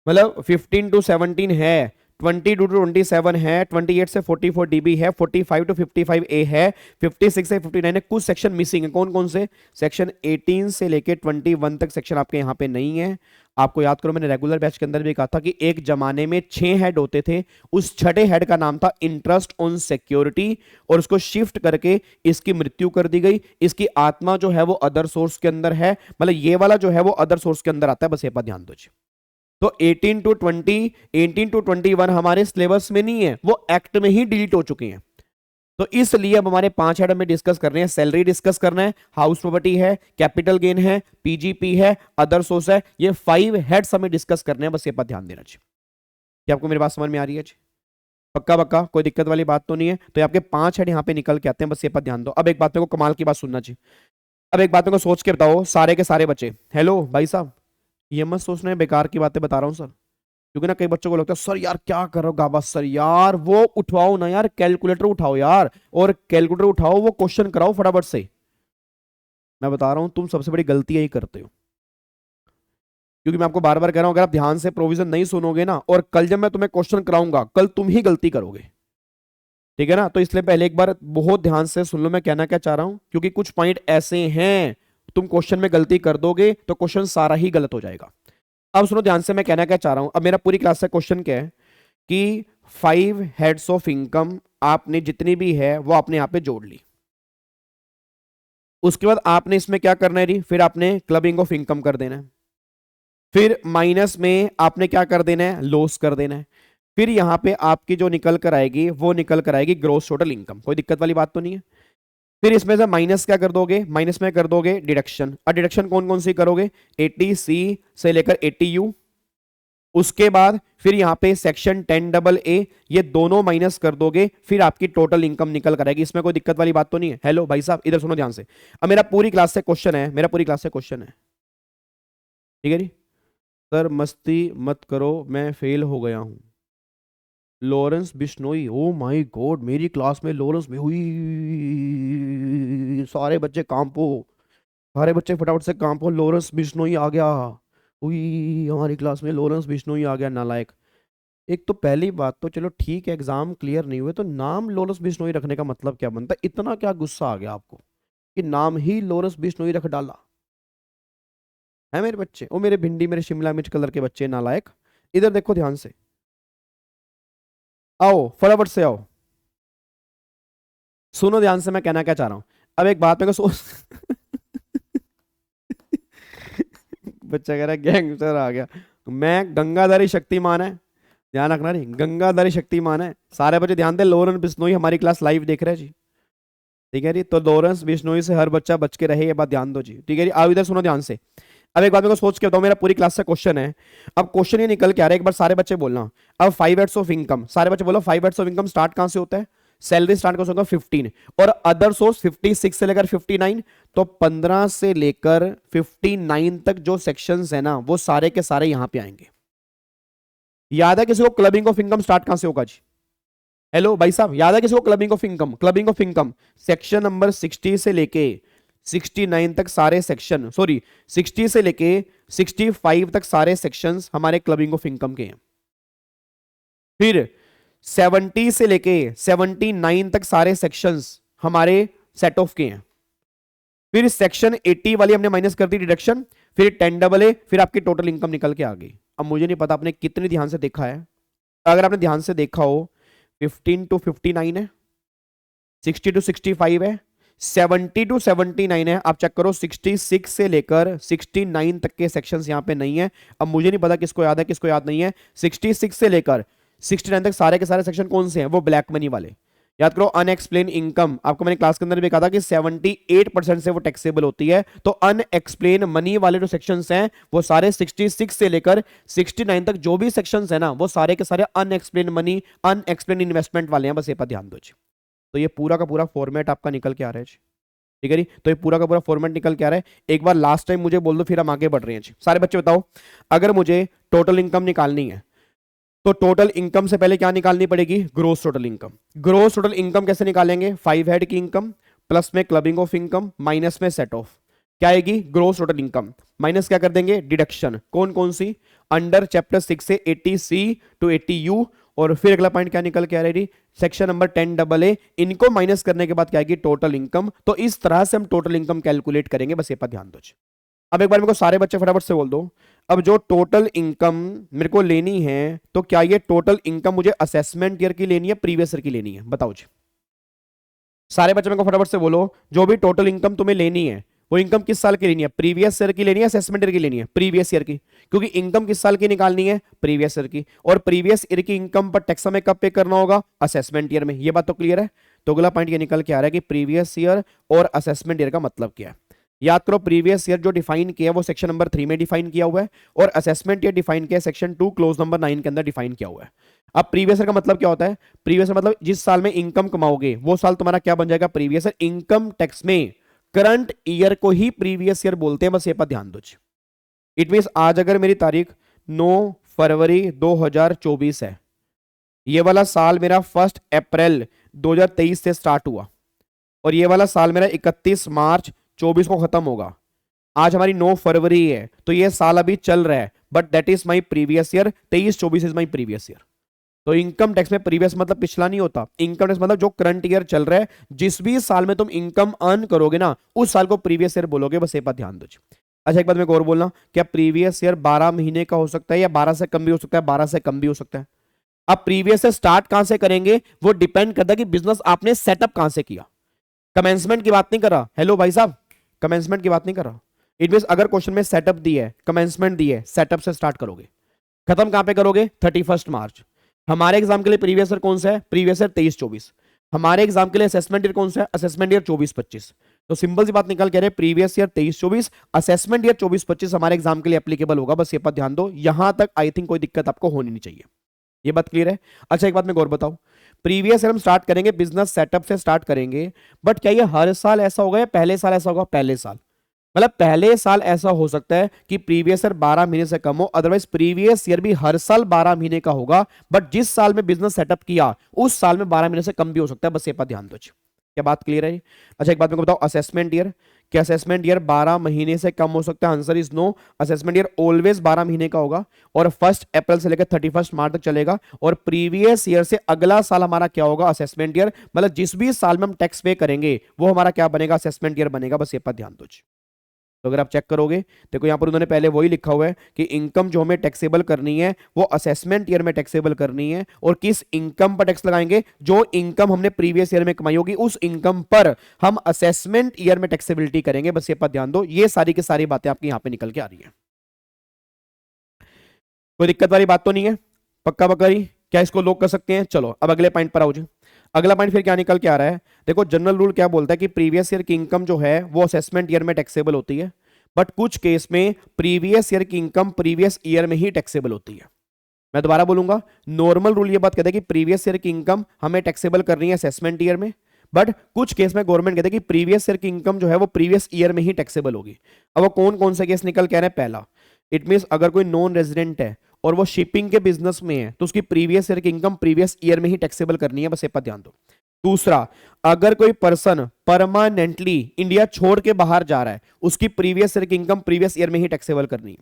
मतलब 15 टू 17 है, 22 टू 27 है, 28 से 44 डीबी है, 45 टू 55 ए है, 56 से 59 है। कुछ सेक्शन मिसिंग है। कौन कौन से? सेक्शन 18 से लेके 21 तक सेक्शन आपके यहाँ पे नहीं है। आपको याद करो, मैंने रेगुलर बैच के अंदर भी कहा था कि एक जमाने में 6 हेड होते थे, उस छठे हेड का नाम था इंटरेस्ट ऑन सिक्योरिटी, और उसको शिफ्ट करके इसकी मृत्यु कर दी गई। इसकी आत्मा जो है वो अदर सोर्स के अंदर है, मतलब ये वाला जो है वो अदर सोर्स के अंदर आता है। बस ये पर ध्यान दो। तो 18 टू 20, 18 टू 21 हमारे सिलेबस में नहीं है, वो एक्ट में ही डिलीट हो चुके हैं। तो इसलिए अब हमारे 5 हेड में डिस्कस कर रहे हैं। सैलरी डिस्कस करना है, हाउस प्रॉपर्टी है, कैपिटल गेन है, पीजीपी है, अदर सोर्स है। ये 5 हेड्स हमें डिस्कस करने हैं, बस ये पर ध्यान देना चाहिए। क्या आपको मेरी बात समझ में आ रही है जी? पक्का पक्का, कोई दिक्कत वाली बात तो नहीं है। तो आपके 5 हेड यहाँ पे निकल के आते हैं, बस ये पर ध्यान दो। अब एक बात मेरे को कमाल की बात सुनना चाहिए। अब एक बात मेरे को सोच के बताओ सारे के सारे बच्चे, हेलो भाई साहब, ये मत सोचना है बेकार की बातें बता रहा हूँ सर, क्योंकि ना कई बच्चों को लगता है सर यार क्या कर रहे हो गाबा सर, यार वो उठवाओ ना यार, कैलकुलेटर उठाओ यार, और कैलकुलेटर उठाओ, वो क्वेश्चन कराओ फटाफट से। मैं बता रहा हूं तुम सबसे बड़ी गलती यही करते हो, क्योंकि मैं आपको बार बार कह रहा हूं अगर आप ध्यान से प्रोविजन नहीं सुनोगे ना, और कल जब मैं तुम्हें क्वेश्चन कराऊंगा कल तुम ही गलती करोगे, ठीक है ना। तो इसलिए पहले एक बार बहुत ध्यान से सुन लो मैं कहना क्या चाह रहा हूं, क्योंकि कुछ पॉइंट ऐसे हैं तुम क्वेश्चन में गलती कर दोगे तो क्वेश्चन सारा ही गलत हो जाएगा। अब सुनो ध्यान से मैं कहना क्या चाह रहा हूं। अब मेरा पूरी क्लास का क्वेश्चन क्या है कि 5 हेड्स ऑफ इनकम आपने जितनी भी है वो आपने यहां पे जोड़ ली। उसके बाद आपने इसमें क्या करना है जी, फिर आपने क्लबिंग ऑफ इनकम कर देना है, फिर माइनस में आपने क्या कर देना है, लॉस कर देना है। फिर यहां पे आपकी जो निकल कर आएगी वो निकल कर आएगी ग्रोस टोटल इनकम। कोई दिक्कत वाली बात तो नहीं है। फिर इसमें से माइनस क्या कर दोगे, माइनस में कर दोगे डिडक्शन। और डिडक्शन कौन कौन सी करोगे, 80C से लेकर 80U। उसके बाद फिर यहां पे सेक्शन 10AA, ये दोनों माइनस कर दोगे, फिर आपकी टोटल इनकम निकल कर आएगी। इसमें कोई दिक्कत वाली बात तो नहीं है। हेलो भाई साहब इधर सुनो ध्यान से। अब मेरा पूरी क्लास से क्वेश्चन है, मेरा पूरी क्लास से क्वेश्चन है, ठीक है जी। सर मस्ती मत करो, मैं फेल हो गया हूं। Lawrence Bishnoi, oh my God, मेरी क्लास में लॉरेंस में हुई। सारे बच्चे कांपो, सारे बच्चे फटाफट से कांपो, लॉरेंस बिश्नोई आ गया। हुई, हमारी क्लास में लॉरेंस बिश्नोई आ गया, नालायक। एक तो पहली बात तो चलो ठीक है, एग्जाम क्लियर नहीं हुए तो नाम लॉरेंस बिश्नोई रखने का मतलब क्या बनता है? इतना क्या गुस्सा आ गया आपको कि नाम ही लॉरेंस बिश्नोई रख डाला है मेरे बच्चे? ओ मेरे भिंडी, मेरे शिमला मिर्च कलर के बच्चे नालायक, इधर देखो ध्यान से, आओ फटाफट से आओ, सुनो ध्यान से मैं कहना क्या चाह रहा हूं। अब एक बात मेरे को सोच बच्चा कह रहा है गैंगस्टर आ गया। मैं गंगाधारी शक्तिमान है, ध्यान रखना नहीं, गंगाधारी शक्तिमान है। सारे बच्चे ध्यान दे, लॉरेंस बिश्नोई हमारी क्लास लाइव देख रहे हैं जी, ठीक है जी। तो लॉरेंस बिश्नोई से हर बच्चा बच के रहे, ये बात ध्यान दो जी, ठीक है जी। आओ इधर सुनो ध्यान से। अब एक बात मेरे को सोच के बताओ, मेरा पूरी क्लास से क्वेश्चन है। अब क्वेश्चन ये निकल के आ रहा है, एक बार सारे बच्चे बोलना। अब 5 हेड्स ऑफ इनकम, सारे बच्चे बोलो 5 हेड्स ऑफ इनकम स्टार्ट कहां से होता है? सैलरी स्टार्ट कहां से होगा? 15, और अदर सोर्स 56 से लेकर 59। तो 15 से लेकर 59 तक जो सेक्शंस है ना वो सारे के सारे यहां पे आएंगे। याद है किसी को क्लबिंग ऑफ इनकम स्टार्ट कहां से होगा जी? हेलो भाई साहब, याद है किसी को clubbing of income? Clubbing of income section number 60 से लेके 69 तक सारे सेक्शन, सॉरी 60 से लेके 65 तक सारे सेक्शंस हमारे क्लबिंग ऑफ इनकम के हैं। फिर 70 से लेके 79 तक सारे सेक्शंस हमारे सेट ऑफ के हैं। फिर सेक्शन 80 वाली हमने माइनस कर दी डिडक्शन, फिर 10AA, फिर आपकी टोटल इनकम निकल के आ गई। अब मुझे नहीं पता आपने कितने ध्यान से देखा है, अगर आपने ध्यान से देखा हो 15 to 59 है, 60 to 65 है, 70 to 79 है। आप चेक करो 66 से लेकर 69 तक के सेक्शंस यहां पे नहीं है। अब मुझे नहीं पता किसको याद है किसको याद नहीं है। 66 से लेकर 69 तक सारे के सारे सेक्शन कौन से हैं? वो ब्लैक मनी वाले। याद करो अनएक्सप्लेन इनकम, आपको मैंने क्लास के अंदर भी कहा था कि 78% से वो टैक्सेबल होती है। तो अनएक्सप्लेन मनी वाले जो सेक्शंस हैं वो सारे 66 से लेकर 69 तक जो भी सेक्शंस हैं ना वो सारे के सारे अनएक्सप्लेन मनी, अनएक्सप्लेन इन्वेस्टमेंट वाले हैं। बस ये पर ध्यान दो जी। तो ये पूरा का पूरा फॉर्मेट आपका निकल के आ रहा है जी, ठीक है जी। तो ये पूरा का पूरा फॉर्मेट निकल के आ रहा है। एक बार लास्ट टाइम मुझे बोल दो, फिर हम आगे बढ़ रहे हैं जी। सारे बच्चे बताओ, अगर मुझे टोटल इनकम निकालनी है तो टोटल इनकम से पहले क्या निकालनी पड़ेगी? Gross total income. Gross total income कैसे निकालेंगे? 5 हेड की इनकम प्लस में क्लबिंग ऑफ इनकम माइनस में सेट ऑफ, क्या आएगी? Gross total income. माइनस क्या कर देंगे? डिडक्शन। कौन कौन सी? अंडर चैप्टर 6 से 80C to 80U। और फिर अगला पॉइंट क्या निकल के आ रही? Section number 10AA। इनको माइनस करने के बाद क्या आएगी? Total income. तो इस तरह से हम टोटल इनकम कैलकुलेट करेंगे, बस ये पर ध्यान दो। अब एक बार मेरे को सारे बच्चे फटाफट से बोल दो, अब जो टोटल इनकम मेरे को लेनी है तो क्या ये टोटल इनकम मुझे असेसमेंट ईयर की लेनी है, प्रीवियस ईयर की लेनी है? बताओ जी। सारे बच्चे मेरे को फटाफट से बोलो, जो भी टोटल इनकम तुम्हें लेनी है वो इनकम किस साल की लेनी है? प्रीवियस ईयर की लेनी है, असेसमेंट ईयर की लेनी है? प्रीवियस ईयर की, क्योंकि इनकम किस साल की निकालनी है? प्रीवियस ईयर की। और प्रीवियस ईयर की इनकम पर टैक्स हमें कब पे करना होगा? असेसमेंट ईयर में। ये बात तो क्लियर है। तो अगला पॉइंट ये निकल के आ रहा है कि प्रीवियस ईयर और असेसमेंट ईयर का मतलब क्या है। याद करो, प्रीवियस ईयर जो डिफाइन किया है वो सेक्शन नंबर 3 में डिफाइन किया हुआ है, और असेसमेंट ईयर डिफाइन किया है सेक्शन 2 क्लोज नंबर 9 के अंदर डिफाइन किया हुआ है। अब प्रीवियस ईयर का मतलब क्या होता है? प्रीवियस ईयर मतलब जिस साल में इनकम कमाओगे वो साल तुम्हारा क्या बन जाएगा? Previous year. इनकम टैक्स में करंट ईयर को ही प्रीवियस ईयर बोलते हैं, बस ये पर ध्यान दो। इट मीन आज अगर मेरी तारीख 9 फरवरी 2024 है, ये वाला साल मेरा 1 अप्रैल 2023 से स्टार्ट हुआ, और ये वाला साल मेरा 31 मार्च 24 को खत्म होगा। आज हमारी 9 फरवरी है, तो ये साल अभी चल रहा है, but that is my previous year. 23-24 is my previous year. तो इनकम टैक्स में प्रीवियस मतलब पिछला नहीं होता, इनकम टैक्स मतलब जो करंट ईयर चल रहा है, जिस भी साल में तुम इनकम अर्न करोगे ना, उस साल को प्रीवियस ईयर बोलोगे, बस ये बात ध्यान दो। अच्छा, एक बात मैं और बोलना, क्या प्रीवियस ईयर 12 महीने का हो सकता है या 12 से कम भी हो सकता है? 12 से कम भी हो सकता है। अब प्रीवियस से स्टार्ट कहां से करेंगे वो डिपेंड करता है कि बिजनेस आपने सेटअप कहां से किया। कमेंसमेंट की बात नहीं कर रहा, हेलो भाई साहब, कमेंसमेंट की बात नहीं कर रहा। इट मीन अगर क्वेश्चन में सेटअप दी है, कमेंसमेंट दी है, सेटअप से स्टार्ट करोगे, खत्म कहां पे करोगे? 31 मार्च। हमारे एग्जाम के लिए प्रीवियस ईयर कौन सा है? Previous year 23-24। हमारे एग्जाम के लिए असेसमेंट ईयर कौन सा है? Assessment year 24-25। तो सिंपल सी बात निकल के रहे, प्रीवियस ईयर 23-24, असेसमेंट ईयर 24-25 हमारे एग्जाम के लिए एप्लीकेबल होगा, बस ये बात ध्यान दो। यहां तक आई थिंक कोई दिक्कत आपको होनी नहीं चाहिए, ये बात क्लियर है। अच्छा, एक बात मैं और बताऊं, प्रीवियस ईयर हम स्टार्ट करेंगे बिजनेस सेटअप से स्टार्ट करेंगे, बट क्या ये हर साल ऐसा होगा या पहले साल ऐसा होगा? पहले साल मतलब पहले साल ऐसा हो सकता है कि प्रीवियस ईयर 12 महीने से कम हो, अदरवाइज प्रीवियस ईयर भी हर साल 12 महीने का होगा, बट जिस साल में बिजनेस सेटअप किया उस साल में 12 महीने से कम भी हो सकता है, बस ये पर ध्यान दो। क्या बात क्लियर है? अच्छा, एक बात मेरे को बताओ, असेसमेंट ईयर, क्या असेसमेंट ईयर 12 महीने से कम हो सकता है? Answer is no. Assessment year always 12 महीने का होगा, और 1 अप्रैल से लेकर 31 मार्च तक चलेगा, और प्रीवियस ईयर से अगला साल हमारा क्या होगा? Assessment year. मतलब जिस भी साल में हम टैक्स पे करेंगे वो हमारा क्या बनेगा? असेसमेंट ईयर बनेगा, बस ये पर ध्यान दो। तो अगर आप चेक करोगे, देखो यहां पर उन्होंने पहले वही लिखा हुआ है कि इनकम जो हमें टैक्सेबल करनी है वो असेसमेंट ईयर में टैक्सेबल करनी है, और किस इनकम पर टैक्स लगाएंगे? जो इनकम हमने प्रीवियस ईयर में कमाई होगी उस इनकम पर हम असेसमेंट ईयर में टैक्सेबिलिटी करेंगे, बस ये पर ध्यान दो। ये सारी की सारी बातें आपकी यहां पे निकल के आ रही है, कोई दिक्कत वाली बात तो नहीं है? पक्का पक्का ही, क्या इसको लोग कर सकते हैं? चलो अब अगले पॉइंट पर आओ जी। अगला पॉइंट फिर क्या निकल के आ रहा है? देखो, जनरल रूल क्या बोलता है कि प्रीवियस ईयर की इनकम जो है वो असेसमेंट ईयर में टैक्सेबल होती है, बट कुछ केस में प्रीवियस ईयर की इनकम प्रीवियस ईयर में ही टैक्सेबल होती है। मैं दोबारा बोलूंगा, नॉर्मल रूल ये बात कहता है कि प्रीवियस ईयर की इनकम हमें टैक्सेबल करनी है असेसमेंट ईयर में, बट कुछ केस में गवर्नमेंट कहते हैं कि प्रीवियस ईयर की इनकम जो है वो प्रीवियस ईयर में ही टैक्सेबल होगी। अब वो कौन कौन से केस निकल के आ रहे हैं? पहला, इट मीन अगर कोई नॉन रेजिडेंट है और वो शिपिंग के बिजनेस में है तो उसकी प्रीवियस ईयर की इनकम प्रीवियस ईयर में ही टैक्सेबल करनी है, बस ये पर ध्यान दो। दूसरा, अगर कोई पर्सन परमानेंटली इंडिया छोड़ के बाहर जा रहा है उसकी प्रीवियस ईयर की इनकम प्रीवियस ईयर में ही टैक्सेबल करनी है।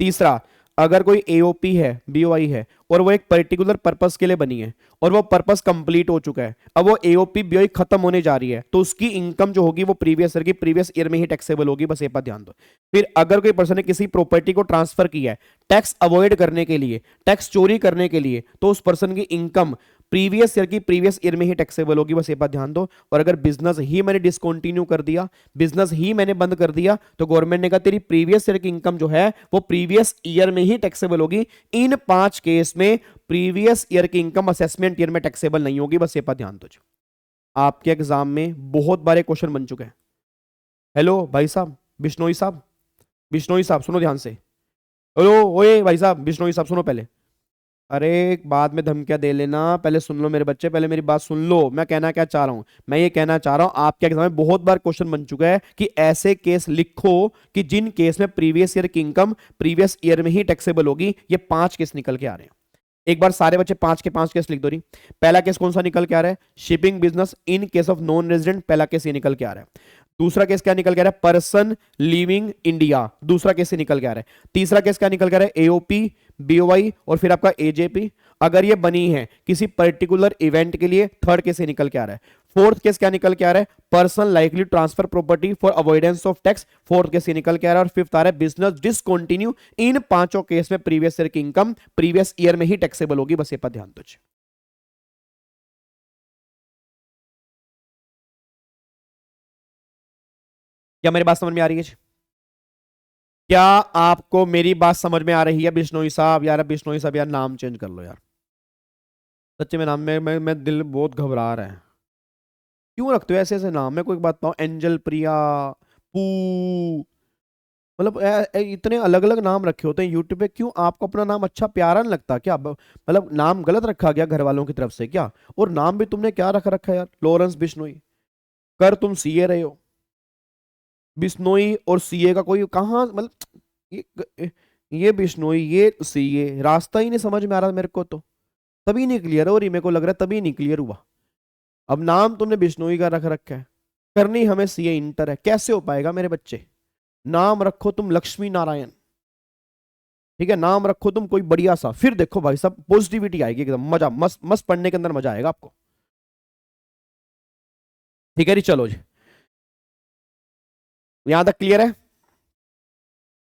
तीसरा, अगर कोई एओपी है, बीओआई है, और वो एक पर्टिकुलर पर्पस के लिए बनी है और वो पर्पस कंप्लीट हो चुका है, अब वो एओपी बीओआई खत्म होने जा रही है, तो उसकी इनकम जो होगी वो प्रीवियस ईयर की प्रीवियस ईयर में ही टैक्सेबल होगी, बस ये बात ध्यान दो। फिर अगर कोई पर्सन ने किसी प्रॉपर्टी को ट्रांसफर किया है टैक्स अवॉइड करने के लिए, टैक्स चोरी करने के लिए, तो उस पर्सन की इनकम प्रीवियस ईयर की प्रीवियस ईयर में ही टैक्सेबल होगी, बस ये बात ध्यान दो। और अगर बिजनेस ही मैंने डिसकंटिन्यू कर दिया, बिजनेस ही मैंने बंद कर दिया, तो गवर्नमेंट ने कहा तेरी प्रीवियस ईयर की इनकम जो है वो प्रीवियस ईयर में ही टैक्सेबल होगी। इन 5 केस में प्रीवियस ईयर की इनकम असेसमेंट ईयर में टैक्सेबल नहीं होगी, बस ये बात ध्यान दो। आपके एग्जाम में बहुत बारे क्वेश्चन बन चुके हैं। हेलो भाई साहब, बिश्नोई साहब, बिश्नोई साहब सुनो ध्यान से। हेलो, ओए भाई साहब, बिश्नोई साहब सुनो पहले। अरे बाद में धमकियां दे लेना, पहले सुन लो मेरे बच्चे, पहले मेरी बात सुन लो। मैं कहना क्या चाह रहा हूं? मैं ये कहना चाह रहा हूं आपके एग्जाम में बहुत बार क्वेश्चन बन चुका है कि ऐसे केस लिखो कि जिन केस में प्रीवियस ईयर की इनकम प्रीवियस ईयर में ही टैक्सेबल होगी। ये 5 केस निकल के आ रहे हैं। एक बार सारे बच्चे 5 के 5 केस लिख दो। रही पहला केस कौन सा निकल के आ रहा है? Shipping business in case of non resident, पहला केस ये निकल के आ रहा है। दूसरा केस क्या निकल के आ रहा है? पर्सन लिविंग इंडिया, दूसरा केस से निकल के आ रहा है। तीसरा केस क्या निकल के आ रहा है? एओपी, बीओवाई और फिर आपका एजेपी, अगर ये बनी है किसी पर्टिकुलर इवेंट के लिए, थर्ड केस से निकल के आ रहा है। फोर्थ केस क्या निकल के आ रहा है? Person likely transfer property for avoidance of tax, fourth case से निकल के आ रहा है। और फिफ्थ आ रहा है बिजनेस डिसकंटिन्यू। इन 5 केस में प्रीवियस ईयर की इनकम प्रीवियस ईयर में ही टैक्सेबल होगी, बस ये पर ध्यान दो। क्या मेरी बात समझ में आ रही है? क्या आपको मेरी बात समझ में आ रही है बिश्नोई साहब? यार बिश्नोई साहब, यार नाम चेंज कर लो यार, सच्चे में नाम में मैं दिल बहुत घबरा रहा है। क्यों रखते हो ऐसे ऐसे नाम? मैं कोई बात बताऊं, एंजल, प्रिया, पू, मतलब इतने अलग अलग नाम रखे होते हैं यूट्यूब पे, क्यों? आपको अपना नाम अच्छा प्यारा नहीं लगता क्या? मतलब नाम गलत रखा गया घर वालों की तरफ से क्या? और नाम भी तुमने क्या रख रखा है यार, लॉरेंस बिश्नोई। कर तुम सीए रहे हो, बिश्नोई और सीए का कोई कहाँ, मतलब ये बिश्नोई, ये सीए, रास्ता ही नहीं समझ में आ रहा मेरे को तो। तभी नहीं क्लियर हो रही, मेरे को लग रहा है तभी नहीं क्लियर हुआ। अब नाम तुमने बिश्नोई का रख रखा है, करनी हमें सीए इंटर है, कैसे हो पाएगा मेरे बच्चे? नाम रखो तुम लक्ष्मी नारायण, ठीक है? नाम रखो तुम कोई बढ़िया सा, फिर देखो भाई सब पॉजिटिविटी आएगी एकदम, मजा, मस्त मस्त पढ़ने के अंदर मजा आएगा आपको। ठीक है जी, चलो जी, यहां तक क्लियर है?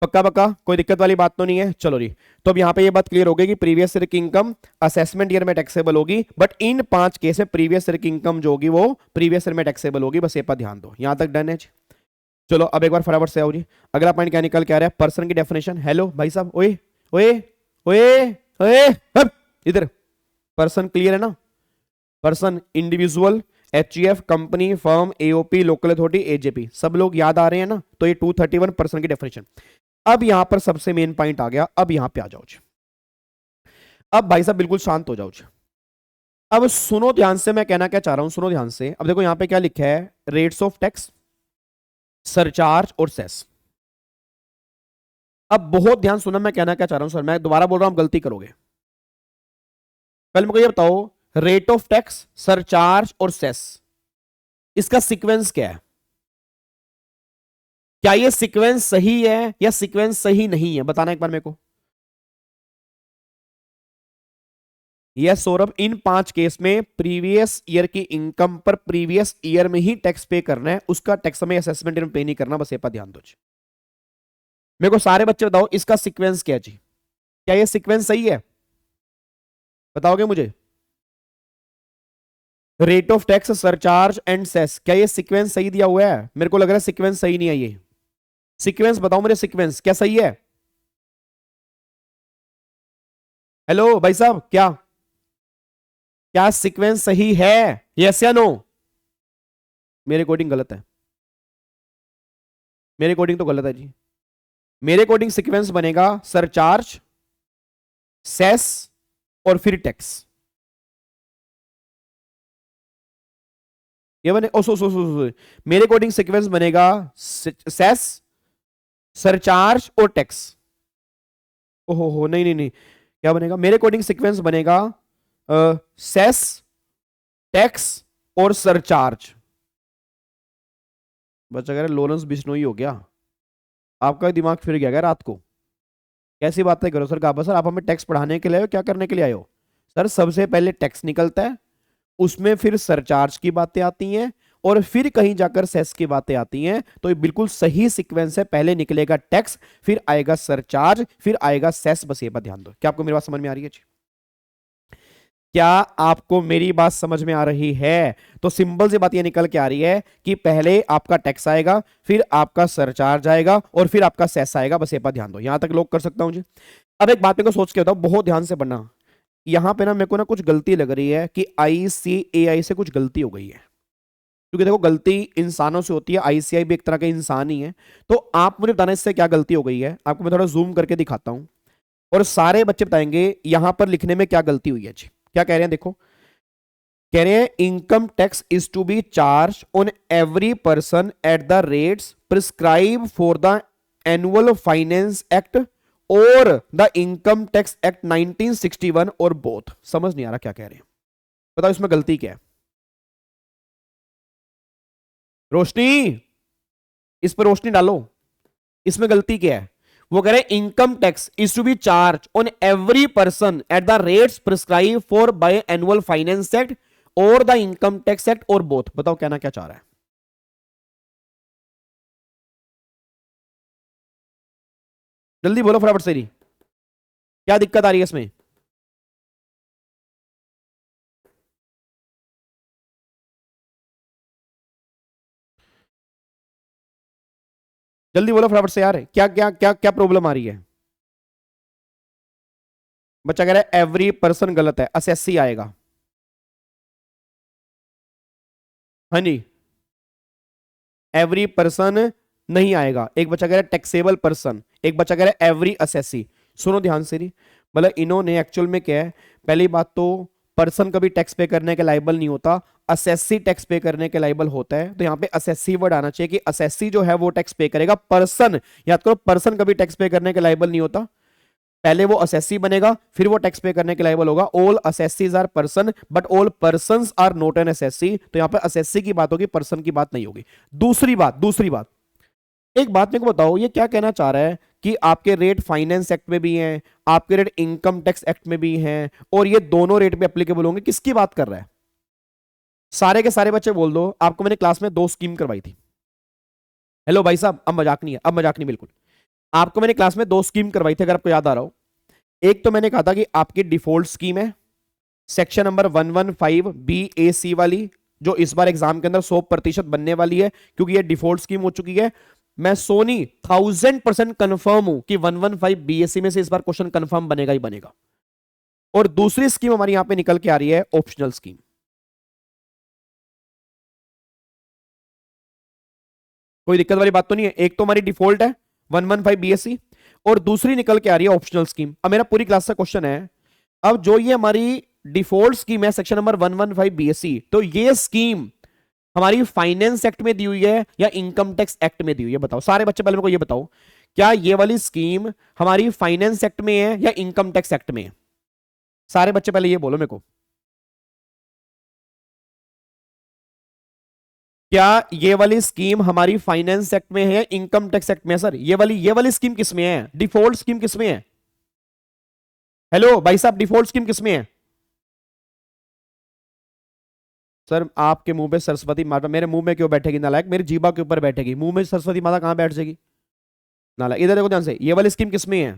पक्का पक्का, कोई दिक्कत वाली बात तो नहीं है? चलो जी, तो अब यहाँ पे ये बात क्लियर हो गई कि प्रीवियस ईयर की इनकम असेसमेंट ईयर में टैक्सेबल होगी, बट इन 5 केस में प्रीवियस ईयर की इनकम जो होगी वो प्रीवियस ईयर में टैक्सेबल होगी, बस ये पर ध्यान दो। यहां तक डन है जी। चलो अब एक बार फटाफट से आओ जी, अगला पॉइंट क्या निकल के आ रहा है? पर्सन की डेफिनेशन। हेलो भाई साहब, ओए ओए ओए ओए, हप, इधर। पर्सन क्लियर है ना? Person, individual, HEF, company, firm, AOP, local authority, AJP, सब लोग याद आ रहे हैं ना? तो ये 231 पर्सन की डेफिनेशन। अब यहां पर सबसे मेन पॉइंट आ गया, अब यहां पे आ जाओ जी। अब भाई साहब बिल्कुल शांत हो जाओ जी। अब सुनो ध्यान से, मैं कहना क्या चाह रहा हूं, सुनो ध्यान से। अब देखो यहां पे क्या लिखा है, रेट्स ऑफ टैक्स, सरचार्ज और सेस। अब बहुत ध्यान सुना, मैं कहना क्या चाह रहा हूं सर, मैं दोबारा बोल रहा हूं, आप गलती करोगे। पहले मुझे ये बताओ, रेट ऑफ टैक्स, सरचार्ज और सेस, इसका सीक्वेंस क्या है? क्या ये सीक्वेंस सही है या सीक्वेंस सही नहीं है? बताना एक बार मेरे को। यस सौरभ, इन 5 केस में प्रीवियस ईयर की इनकम पर प्रीवियस ईयर में ही टैक्स पे करना है, उसका टैक्स हमें असेसमेंट में पे नहीं करना, बस ये पर ध्यान दो जी। मेरे को सारे बच्चे बताओ इसका सीक्वेंस क्या है जी? क्या ये सीक्वेंस सही है? बताओगे मुझे? Rate of tax, surcharge and cess, क्या ये सीक्वेंस सही दिया हुआ है? मेरे को लग रहा है सीक्वेंस सही नहीं है ये। सीक्वेंस बताओ मुझे, सीक्वेंस क्या सही है? हेलो भाई साहब, क्या क्या सीक्वेंस सही है? यस या नो? मेरे कोडिंग गलत है, मेरे कोडिंग तो गलत है जी। मेरे कोडिंग सीक्वेंस बनेगा सरचार्ज, सेस और फिर टैक्स। ये बने, ओ सो मेरे कोडिंग सीक्वेंस बनेगा सेस, सरचार्ज और टैक्स। ओहो हो, नहीं नहीं नहीं, क्या बनेगा? मेरे कोडिंग सीक्वेंस बनेगा सेस, टैक्स और सरचार्ज। बच्चा कह रहे लॉरेंस बिश्नोई हो गया, आपका दिमाग फिर गया क्या रात को? कैसी बातें करो सर? कहा सर आप हमें टैक्स पढ़ाने के लिए आए हो, क्या करने के लिए आए हो? सर सबसे पहले टैक्स निकलता है, उसमें फिर सरचार्ज की बातें आती हैं, और फिर कहीं जाकर सेस की बातें आती हैं। तो ये बिल्कुल सही सीक्वेंस है, पहले निकलेगा टैक्स, फिर आएगा सरचार्ज, फिर आएगा सेस, बस ये पर ध्यान दो। क्या आपको मेरी बात समझ में आ रही है जी? क्या आपको मेरी बात समझ में आ रही है? तो सिंपल सी बात ये निकल के आ रही है कि पहले आपका टैक्स आएगा, फिर आपका सरचार्ज आएगा और फिर आपका सेस आएगा, बस ये पर ध्यान दो। यहां तक लोग कर सकता हूं जी। अब एक बात मेरे को सोच के बताओ, बहुत ध्यान से पढ़ना। यहां पे ना मेरे को ना कुछ गलती लग रही है कि आईसीएआई से कुछ गलती हो गई है, क्योंकि देखो गलती इंसानों से होती है, आईसीआई भी एक तरह का इंसान ही है। तो आप मुझे बताना इससे क्या गलती हो गई है, आपको मैं थोड़ा जूम करके दिखाता हूं, और सारे बच्चे बताएंगे यहां पर लिखने में क्या गलती हुई है जी। क्या कह रहे हैं देखो, कह रहे हैं income tax is to be charge on every person at the rates prescribe for the annual finance act और द इनकम टैक्स एक्ट 1961 और बोथ। समझ नहीं आ रहा क्या कह रहे हैं, बताओ इसमें गलती क्या है? रोशनी, इस पर रोशनी डालो, इसमें गलती क्या है? वो कह रहे हैं income tax is to be charge on every person at the rates prescribe for by annual finance act और द इनकम टैक्स एक्ट और बोथ। बताओ कहना क्या चाह रहा है? जल्दी बोलो फटाफट से जी, क्या दिक्कत आ रही है इसमें? जल्दी बोलो फटाफट से यार, क्या क्या क्या क्या प्रॉब्लम आ रही है? बच्चा कह रहा है एवरी पर्सन गलत है, असेसी आएगा। हाँ जी, एवरी पर्सन नहीं आएगा। एक बच्चा कह रहा है टैक्सेबल पर्सन, एक बच्चा कह रहा है एवरी असेसी। सुनो ध्यान से री, मतलब इन्होंने एक्चुअल में क्या है, पहली बात तो पर्सन कभी टैक्स पे करने के लायबल नहीं होता, असेसी टैक्स पे करने के लायबल होता है। तो यहां पे असेसी वर्ड आना चाहिए कि असेसी जो है वो टैक्स पे करेगा, पर्सन, याद करो पर्सन कभी टैक्स पे करने के लायबल नहीं होता। पहले वो असेसी बनेगा, फिर वो टैक्स पे करने के लायबल होगा। All assessees are person but all persons are not an assessee. तो यहां पे असेसी की बात होगी, पर्सन की बात नहीं होगी। दूसरी बात, एक बात मेरे को बताओ, ये क्या कहना चाह रहा है कि आपके रेट फाइनेंस एक्ट में भी हैं, आपके रेट इनकम टैक्स एक्ट में भी हैं, और ये दोनों रेट पे एप्लीकेबल होंगे। किसकी बात कर रहा है? सारे के सारे बच्चे बोल दो, आपको मैंने क्लास में 2 स्कीम करवाई थी। हेलो भाई साहब, अब मजाक नहीं है, अब मजाक नहीं बिल्कुल। आपको मैंने क्लास में 2 स्कीम करवाई थी, अगर आपको याद आ रहा हो। एक तो मैंने कहा था कि आपकी डिफॉल्ट स्कीम है सेक्शन नंबर 115 BAC वाली, जो इस बार एग्जाम के अंदर 100% बनने वाली है, क्योंकि ये डिफॉल्ट स्कीम हो चुकी है। मैं सोनी 1000% कंफर्म हूं कि 115 BAC में से इस बार क्वेश्चन कंफर्म बनेगा ही बनेगा। और दूसरी स्कीम हमारी यहां पे निकल के आ रही है ऑप्शनल स्कीम। कोई दिक्कत वाली बात तो नहीं है? एक तो हमारी डिफॉल्ट है 115 BAC, और दूसरी निकल के आ रही है ऑप्शनल स्कीम। अब मेरा पूरी क्लास का क्वेश्चन है, अब जो ये हमारी डिफॉल्ट स्कीम है सेक्शन नंबर 115 BAC, तो ये स्कीम हमारी फाइनेंस एक्ट में दी हुई है या इनकम टैक्स एक्ट में दी हुई है? बताओ सारे बच्चे, पहले मेरे को ये बताओ, क्या ये वाली स्कीम हमारी फाइनेंस एक्ट में है या इनकम टैक्स एक्ट में है? सारे बच्चे पहले ये बोलो मेरे को, क्या ये वाली स्कीम हमारी फाइनेंस एक्ट में है या इनकम टैक्स एक्ट में है? सर ये वाली स्कीम किस में है? डिफॉल्ट स्कीम किस में है? हेलो भाई साहब, डिफॉल्ट स्कीम किस में है? सर आपके मुंह पे सरस्वती माता मेरे मुंह में क्यों बैठेगी नालायक? मेरी जीभा के ऊपर बैठेगी, मुंह में सरस्वती माता कहां बैठ जाएगी नालायक? इधर देखो ध्यान से, ये वाली स्कीम किस में है?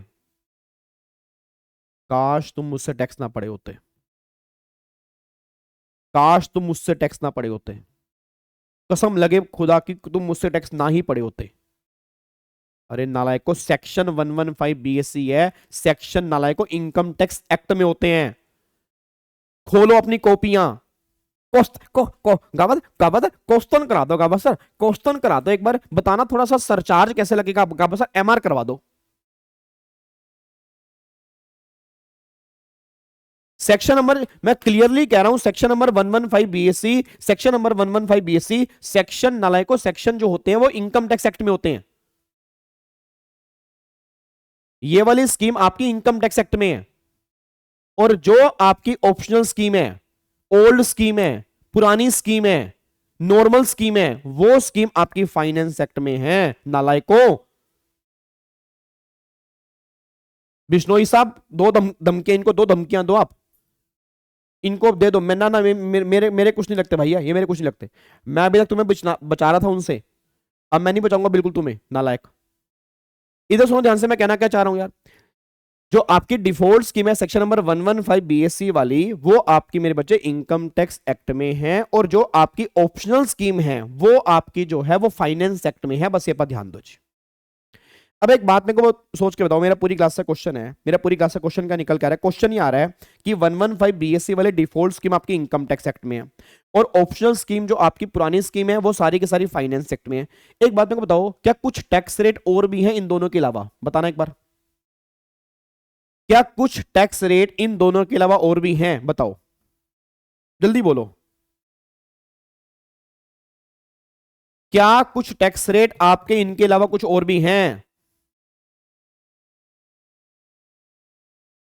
काश तुम मुझसे टैक्स ना पड़े होते, काश तुम मुझसे टैक्स ना पड़े होते, कसम लगे खुदा की तुम मुझसे टैक्स ना ही पड़े होते। अरे नालायक को, सेक्शन 115 BAC है, सेक्शन नालायक को इनकम टैक्स एक्ट में होते हैं। खोलो अपनी कॉपियां, गावत गावत क्वेश्चन करा दो, गावत सर क्वेश्चन करा दो, एक बार बताना थोड़ा सा सरचार्ज कैसे लगेगा, गावत सर MR करवा दो। सेक्शन नंबर मैं क्लियरली कह रहा हूं, section number 115 BAC, section number 115 BAC, section नालायको सेक्शन जो होते हैं वो इनकम टैक्स एक्ट में होते हैं। ये वाली स्कीम आपकी इनकम टैक्स एक्ट में है, और जो आपकी ऑप्शनल स्कीम है, ओल्ड स्कीम है, पुरानी स्कीम है, नॉर्मल स्कीम है, वो स्कीम आपकी फाइनेंस एक्ट में है नालायको। बिश्नोई साहब, दो धमकियां इनको, 2 धमकियां दो आप इनको, दे दो। मैं ना ना मेरे मेरे कुछ नहीं लगते भैया, ये मेरे कुछ नहीं लगते। मैं अभी तक तुम्हें बचा रहा था उनसे, अब मैं नहीं बचाऊंगा बिल्कुल तुम्हें नालायक। इधर सुनो ध्यान से, मैं कहना क्या चाह रहा हूं यार, जो आपकी डिफॉल्ट स्कीम है सेक्शन नंबर 115 BAC वाली, वो आपकी मेरे बच्चे इनकम टैक्स एक्ट में है, और जो आपकी ऑप्शनल स्कीम है वो आपकी जो है वो फाइनेंस एक्ट में है। बस ये पर ध्यान दो जी। अब एक बात मेरे को सोच के बताओ, मेरा पूरी क्लास का क्वेश्चन है, मेरा पूरी क्लास का क्वेश्चन का निकल के आ रहा है, क्वेश्चन ये आ रहा है कि 115 BAC वाले डिफॉल्ट स्कीम आपकी इनकम टैक्स एक्ट में है, और ऑप्शनल स्कीम जो आपकी पुरानी स्कीम है वो सारी की सारी फाइनेंस एक्ट में है। एक बात मेरे को बताओ, क्या कुछ टैक्स रेट और भी है इन दोनों के अलावा? बताना एक बार, क्या कुछ टैक्स रेट इन दोनों के अलावा और भी हैं? बताओ जल्दी बोलो, क्या कुछ टैक्स रेट आपके इनके अलावा कुछ और भी हैं?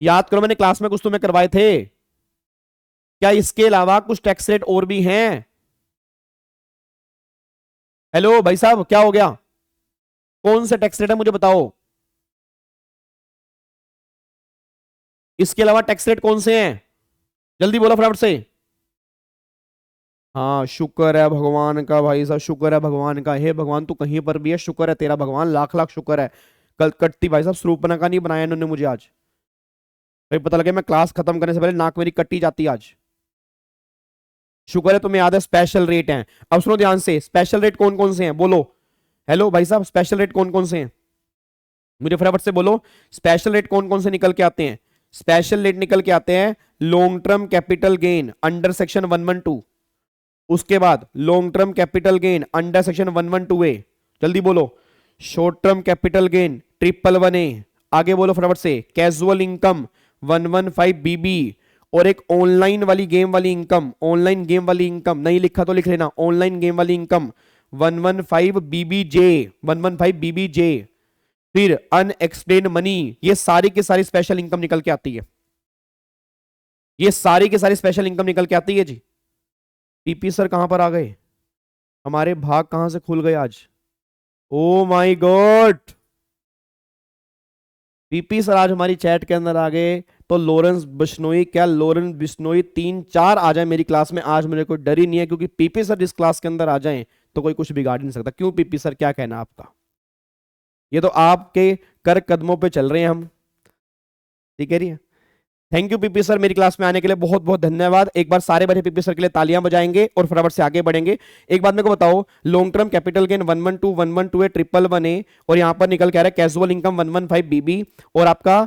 याद करो, मैंने क्लास में कुछ तुम्हें करवाए थे, क्या इसके अलावा कुछ टैक्स रेट और भी हैं? हेलो भाई साहब, क्या हो गया? कौन से टैक्स रेट है मुझे बताओ, इसके अलावा टैक्स रेट कौन से हैं? जल्दी बोलो फटाफट से। हाँ शुक्र है भगवान का भाई साहब, शुक्र है भगवान का, हे भगवान तू कहीं पर भी है, शुक्र है तेरा भगवान, लाख लाख शुक्र है। कल कट्टी भाई साहब स्वरूपना का नहीं बनाया इन्होंने मुझे आज, भाई पता लगे मैं क्लास खत्म करने से पहले नाक मेरी कट्टी जाती आज। शुक्र है तुम्हें याद है स्पेशल रेट हैं। अब सुनो ध्यान से, स्पेशल रेट कौन कौन से हैं बोलो। हेलो भाई साहब, स्पेशल रेट कौन कौन से हैं? मुझे फटाफट से बोलो, स्पेशल रेट कौन कौन से निकल के आते हैं? स्पेशल रेट निकल के आते हैं long term capital gain under section 112, उसके बाद long term capital gain under section 112A, जल्दी बोलो। Short term capital gain 111A, आगे बोलो फटाफट से। कैजुअल इनकम 115BB, और एक ऑनलाइन वाली गेम वाली इनकम, ऑनलाइन गेम वाली इनकम नहीं लिखा तो लिख लेना, ऑनलाइन गेम वाली इनकम 115BBJ, 115BBJ। फिर अनएक्सप्लेन्ड मनी, ये सारी की सारी स्पेशल इनकम निकल के आती है, ये सारी की सारी स्पेशल इनकम निकल के आती है जी। पीपी सर कहां पर आ गए, हमारे भाग कहां से खुल गए आज, oh my God. PP sir आज हमारी चैट के अंदर आ गए। तो लॉरेंस बिश्नोई, क्या लॉरेंस बिश्नोई 3-4 आ जाए मेरी क्लास में, आज मेरे को डर ही नहीं है, क्योंकि पीपी सर जिस क्लास के अंदर आ जाएं तो कोई कुछ बिगाड़ नहीं सकता। क्यों पीपी सर, क्या कहना आपका? ये तो आपके कर कदमों पे चल रहे हैं हम, ठीक है जी। थैंक यू पीपी सर, मेरी क्लास में आने के लिए बहुत बहुत धन्यवाद। एक बार सारे बड़े पीपी सर के लिए तालियां बजाएंगे और फटाफट से आगे बढ़ेंगे। एक बात मेरे को बताओ, long term capital gain 112, 112A, 111A, और यहां पर निकल के आ रहा है कैजुअल इनकम 115BB, और आपका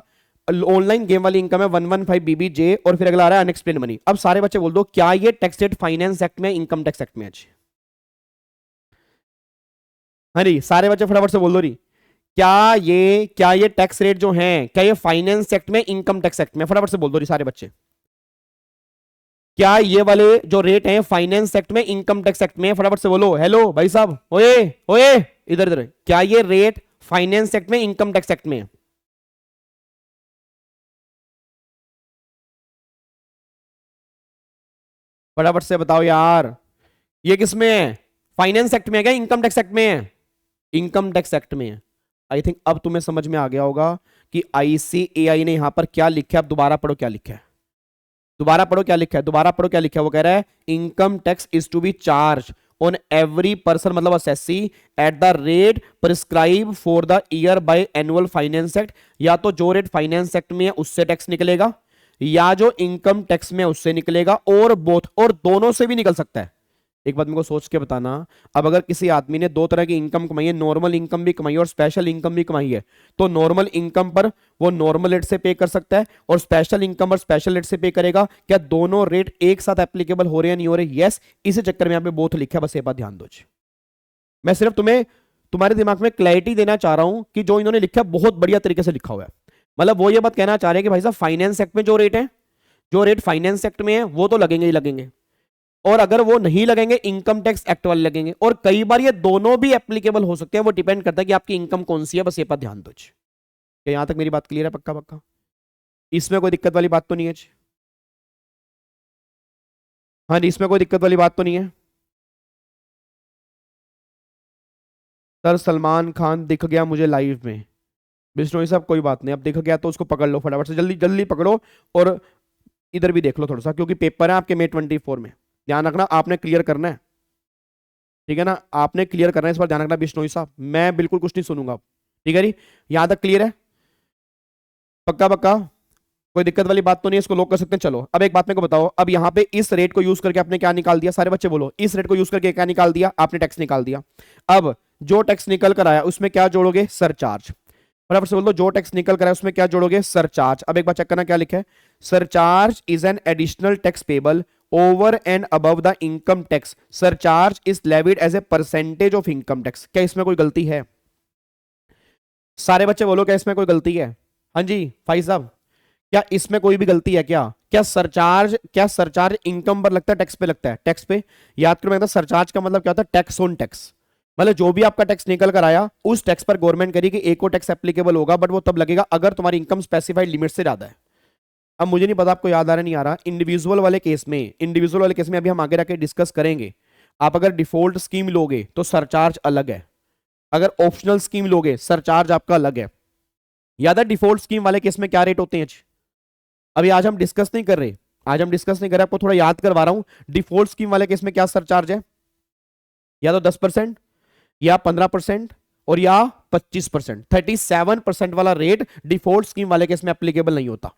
ऑनलाइन गेम वाली इनकम है 115BBJ, और फिर अगला आ रहा है अनएक्सप्लेन्ड मनी। अब सारे बच्चे बोल दो, क्या ये टैक्स रेट फाइनेंस एक्ट में, इनकम टैक्स एक्ट में है? हाँ जी, सारे बच्चे फटाफट से बोल दो रही, क्या ये टैक्स रेट जो है, क्या ये फाइनेंस एक्ट में, इनकम टैक्स एक्ट में? फटाफट से बोल दो सारे बच्चे, क्या ये वाले जो रेट हैं फाइनेंस एक्ट में, इनकम टैक्स एक्ट में? फटाफट से बोलो। हेलो भाई साहब, ओए ओए, इधर इधर, क्या ये रेट फाइनेंस एक्ट में, इनकम टैक्स एक्ट में? फटाफट से बताओ यार, ये किस में है? फाइनेंस एक्ट में है क्या, इनकम टैक्स एक्ट में है? इनकम टैक्स एक्ट में है। आई थिंक अब तुम्हें समझ में आ गया होगा कि आईसीएआई ने यहां पर क्या लिखा है। अब दोबारा पढ़ो क्या लिखा है, दोबारा पढ़ो क्या लिखा है, दोबारा पढ़ो क्या लिखा है। वो कह रहा है income tax is to be charge on every person, मतलब assessee, at the rate prescribe for the year by annual finance act. या तो जो रेट फाइनेंस एक्ट में है उससे टैक्स निकलेगा, या जो इनकम टैक्स में है उससे निकलेगा, और बोथ, और दोनों से भी निकल सकता है। एक बात मेरे को सोच के बताना, अब अगर किसी आदमी ने दो तरह की इनकम कमाई है, नॉर्मल इनकम भी कमाई है और स्पेशल इनकम भी कमाई है, तो नॉर्मल इनकम पर वो नॉर्मल रेट से पे कर सकता है, और स्पेशल इनकम पर स्पेशल रेट से पे करेगा। क्या दोनों रेट एक साथ एप्लीकेबल हो रहे हैं, नहीं हो रहे? यस, इसी चक्कर में यहां पे बोथ लिखा है, बस ये बात ध्यान दो। मैं सिर्फ तुम्हें, तुम्हारे दिमाग में क्लैरिटी देना चाह रहा हूं कि जो इन्होंने लिखा है बहुत बढ़िया तरीके से लिखा हुआ है। मतलब वो ये बात कहना चाह रहे हैं कि भाई साहब फाइनेंस एक्ट में जो रेट है, जो रेट फाइनेंस एक्ट में है वो तो लगेंगे ही लगेंगे, और अगर वो नहीं लगेंगे इनकम टैक्स एक्ट वाले लगेंगे। और कई बार ये दोनों भी एप्लीकेबल हो सकते हैं, वो डिपेंड करता है कि आपकी इनकम कौन सी है, बस ये पर ध्यान दो। क्या यहां तक मेरी बात क्लियर है? पक्का पक्का, इसमें कोई दिक्कत वाली बात तो नहीं है? हाँ जी, इसमें कोई दिक्कत वाली बात तो नहीं है? सर सलमान खान दिख गया मुझे लाइव में। बिश्नोई साहब कोई बात नहीं, अब दिख गया तो उसको पकड़ लो फटाफट से, जल्दी जल्दी पकड़ो। और इधर भी देख लो थोड़ा सा, क्योंकि पेपर है आपके May 24 में, ध्यान रखना आपने क्लियर करना है, ठीक है ना? आपने क्लियर करना है इस बार, ध्यान रखना बिश्नोई साहब, मैं बिल्कुल कुछ नहीं सुनूंगा, ठीक है जी? यहां तक क्लियर है? पक्का पक्का, कोई दिक्कत वाली बात तो नहीं है, इसको लॉक कर सकते हैं। चलो अब एक बात मेरे को बताओ, अब यहाँ पे इस रेट को यूज करके आपने क्या निकाल दिया? सारे बच्चे बोलो, इस रेट को यूज करके क्या निकाल दिया आपने? टैक्स निकाल दिया। अब जो टैक्स निकल कर आया उसमें क्या जोड़ोगे? सरचार्ज। फटाफट से बोल दो, जो टैक्स निकल कर आया उसमें क्या जोड़ोगे? सरचार्ज। अब एक बार चेक करना क्या लिखा है, surcharge is an additional tax payable over and above the income tax, surcharge is levied as a percentage of income tax. क्या इसमें कोई गलती है? सारे बच्चे बोलो, क्या इसमें कोई गलती है? हाँ जी भाई साहब, क्या इसमें कोई भी गलती है क्या? क्या सरचार्ज इनकम पर लगता है, टैक्स पे लगता है? टैक्स पे। याद करो, मैं सरचार्ज का मतलब क्या होता है? Tax on tax. मतलब जो भी आपका टैक्स निकल कर आया उस टैक्स पर गवर्नमेंट करेगी एक और टैक्स एप्लीकेबल होगा, बट वो तब लगेगा अगर तुम्हारी इनकम स्पेसिफाइड लिमिट से ज्यादा है। अब मुझे नहीं पता आपको याद आ रहा नहीं आ रहा, इंडिविजुअल वाले केस में, इंडिविजुअल वाले केस में अभी हम आगे रखे डिस्कस करेंगे। आप अगर डिफॉल्ट स्कीम लोगे तो सरचार्ज अलग है, अगर ऑप्शनल स्कीम लोगे सरचार्ज आपका अलग है। याद है डिफॉल्ट स्कीम वाले केस में क्या रेट होते हैं? अभी आज हम डिस्कस नहीं कर रहे, आज हम डिस्कस नहीं कर रहे, आपको थोड़ा याद करवा रहा हूं। डिफॉल्ट स्कीम वाले केस में क्या सरचार्ज है? या तो 10%, या 15%, और या 25%। 37% वाला रेट डिफॉल्ट स्कीम वाले केस में एप्लीकेबल नहीं होता,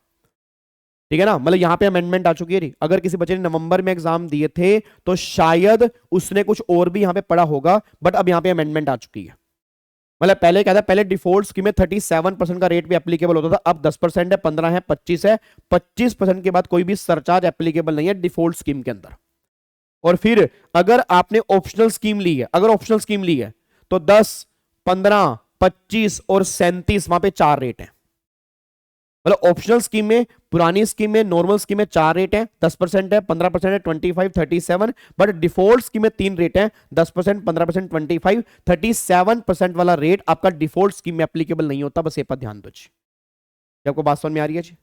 ठीक है ना? मतलब यहां पे अमेंडमेंट आ चुकी है। अगर किसी बच्चे ने नवंबर में एग्जाम दिए थे तो शायद उसने कुछ और भी यहां पे पढ़ा होगा, बट अब यहां पे अमेंडमेंट आ चुकी है। मतलब पहले क्या था, पहले डिफॉल्ट स्कीम में 37% का रेट भी एप्लीकेबल होता था, अब 10% है, 15 है, 25 है। 25% के बाद कोई भी सरचार्ज एप्लीकेबल नहीं है डिफॉल्ट स्कीम के अंदर। और फिर अगर आपने ऑप्शनल स्कीम ली है, अगर ऑप्शनल स्कीम ली है तो 10, 15, 25 और 37 वहां पे 4 रेट है। मतलब ऑप्शनल स्कीम में, पुरानी स्कीम में, नॉर्मल स्कीम में 4 रेट है, 10% है, 15% है, 25, 37। बट डिफॉल्ट स्कीम में 3 रेट है, 10%, 15%, 25, 37% वाला रेट आपका डिफॉल्ट स्कीम में एप्लीकेबल नहीं होता। बस ये पर ध्यान दो जी। आपको बात समझ में आ रही है जी?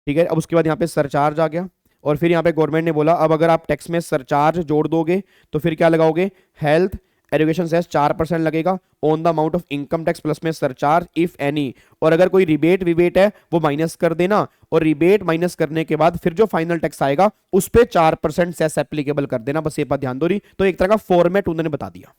ठीक है। अब उसके बाद यहाँ पे सरचार्ज आ गया, और फिर यहाँ पे गवर्नमेंट ने बोला अब अगर आप टैक्स में सरचार्ज जोड़ दोगे तो फिर क्या लगाओगे, हेल्थ एजुकेशन सेस 4% लगेगा on the amount of income tax plus में सरचार्ज इफ एनी, और अगर कोई रिबेट विबेट है वो माइनस कर देना, और रिबेट माइनस करने के बाद फिर जो फाइनल टैक्स आएगा उस पर 4% सेस एप्लीकेबल कर देना। बस ये बात ध्यान दो रही। तो एक तरह का फॉर्मेट उन्होंने बता दिया,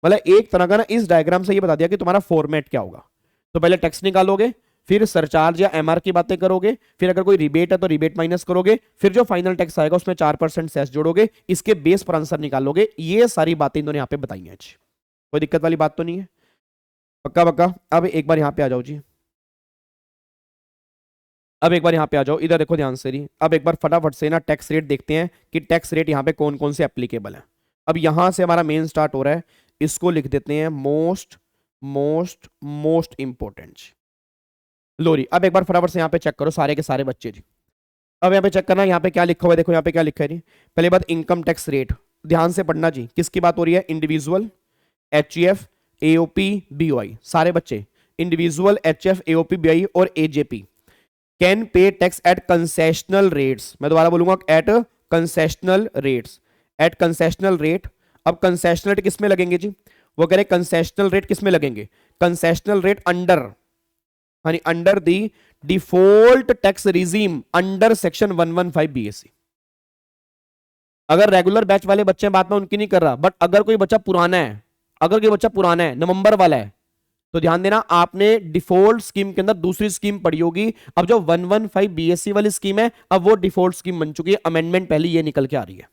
मतलब एक तरह का ना इस डायग्राम से ये बता दिया कि तुम्हारा फॉर्मेट क्या होगा। तो पहले टैक्स निकालोगे, फिर सरचार्ज या एमआर की बातें करोगे, फिर अगर कोई रिबेट है तो रिबेट माइनस करोगे, फिर जो फाइनल टैक्स आएगा उसमें 4% सेस जोड़ोगे, इसके बेस पर आंसर निकालोगे। ये सारी बातें इन्होंने यहां पे बताई हैं। कोई दिक्कत वाली बात तो नहीं है? पक्का पक्का। अब एक बार यहां पे आ जाओ जी, अब एक बार यहां पे आ जाओ, इधर देखो ध्यान से रही। अब एक बार फटाफट से ना टैक्स रेट देखते हैं कि टैक्स रेट यहां पे कौन कौन से एप्लीकेबल है। अब यहां से हमारा मेन स्टार्ट हो रहा है, इसको लिख देते हैं मोस्ट मोस्ट मोस्ट इंपॉर्टेंट। लोरी अब एक बार फटाफट से यहाँ पे चेक करो सारे के सारे बच्चे जी। अब यहाँ पे चेक करना, यहाँ पे क्या लिखा हुआ है, देखो यहाँ पे क्या लिखा है जी। पहले बात इनकम टैक्स रेट, ध्यान से पढ़ना जी। किसकी बात हो रही है? इंडिविजुअल, एचईएफ, एओपी, बीओआई, सारे बच्चे। इंडिविजुअल, एचएफ, एओपी, बीओआई और AJP can pay tax at concessional rates. मैं दोबारा बोलूंगा, at concessional rates, at concessional rate. अब कंसेशनल रेट किस में लगेंगे जी? वो कह रहे कंसेशनल रेट किस में लगेंगे? कंसेशनल रेट अंडर, यानी under the default tax regime under section 115 BSc. अगर रेगुलर बैच वाले बच्चे हैं, बात मैं उनकी नहीं कर रहा, बट अगर कोई बच्चा पुराना है, अगर कोई बच्चा पुराना है, नवंबर वाला है, तो ध्यान देना आपने डिफॉल्ट स्कीम के अंदर दूसरी स्कीम पढ़ी होगी। अब जो 115 बीएससी वाली स्कीम है, अब वो डिफॉल्ट स्कीम बन चुकी है, अमेंडमेंट पहले ये निकल के आ रही है।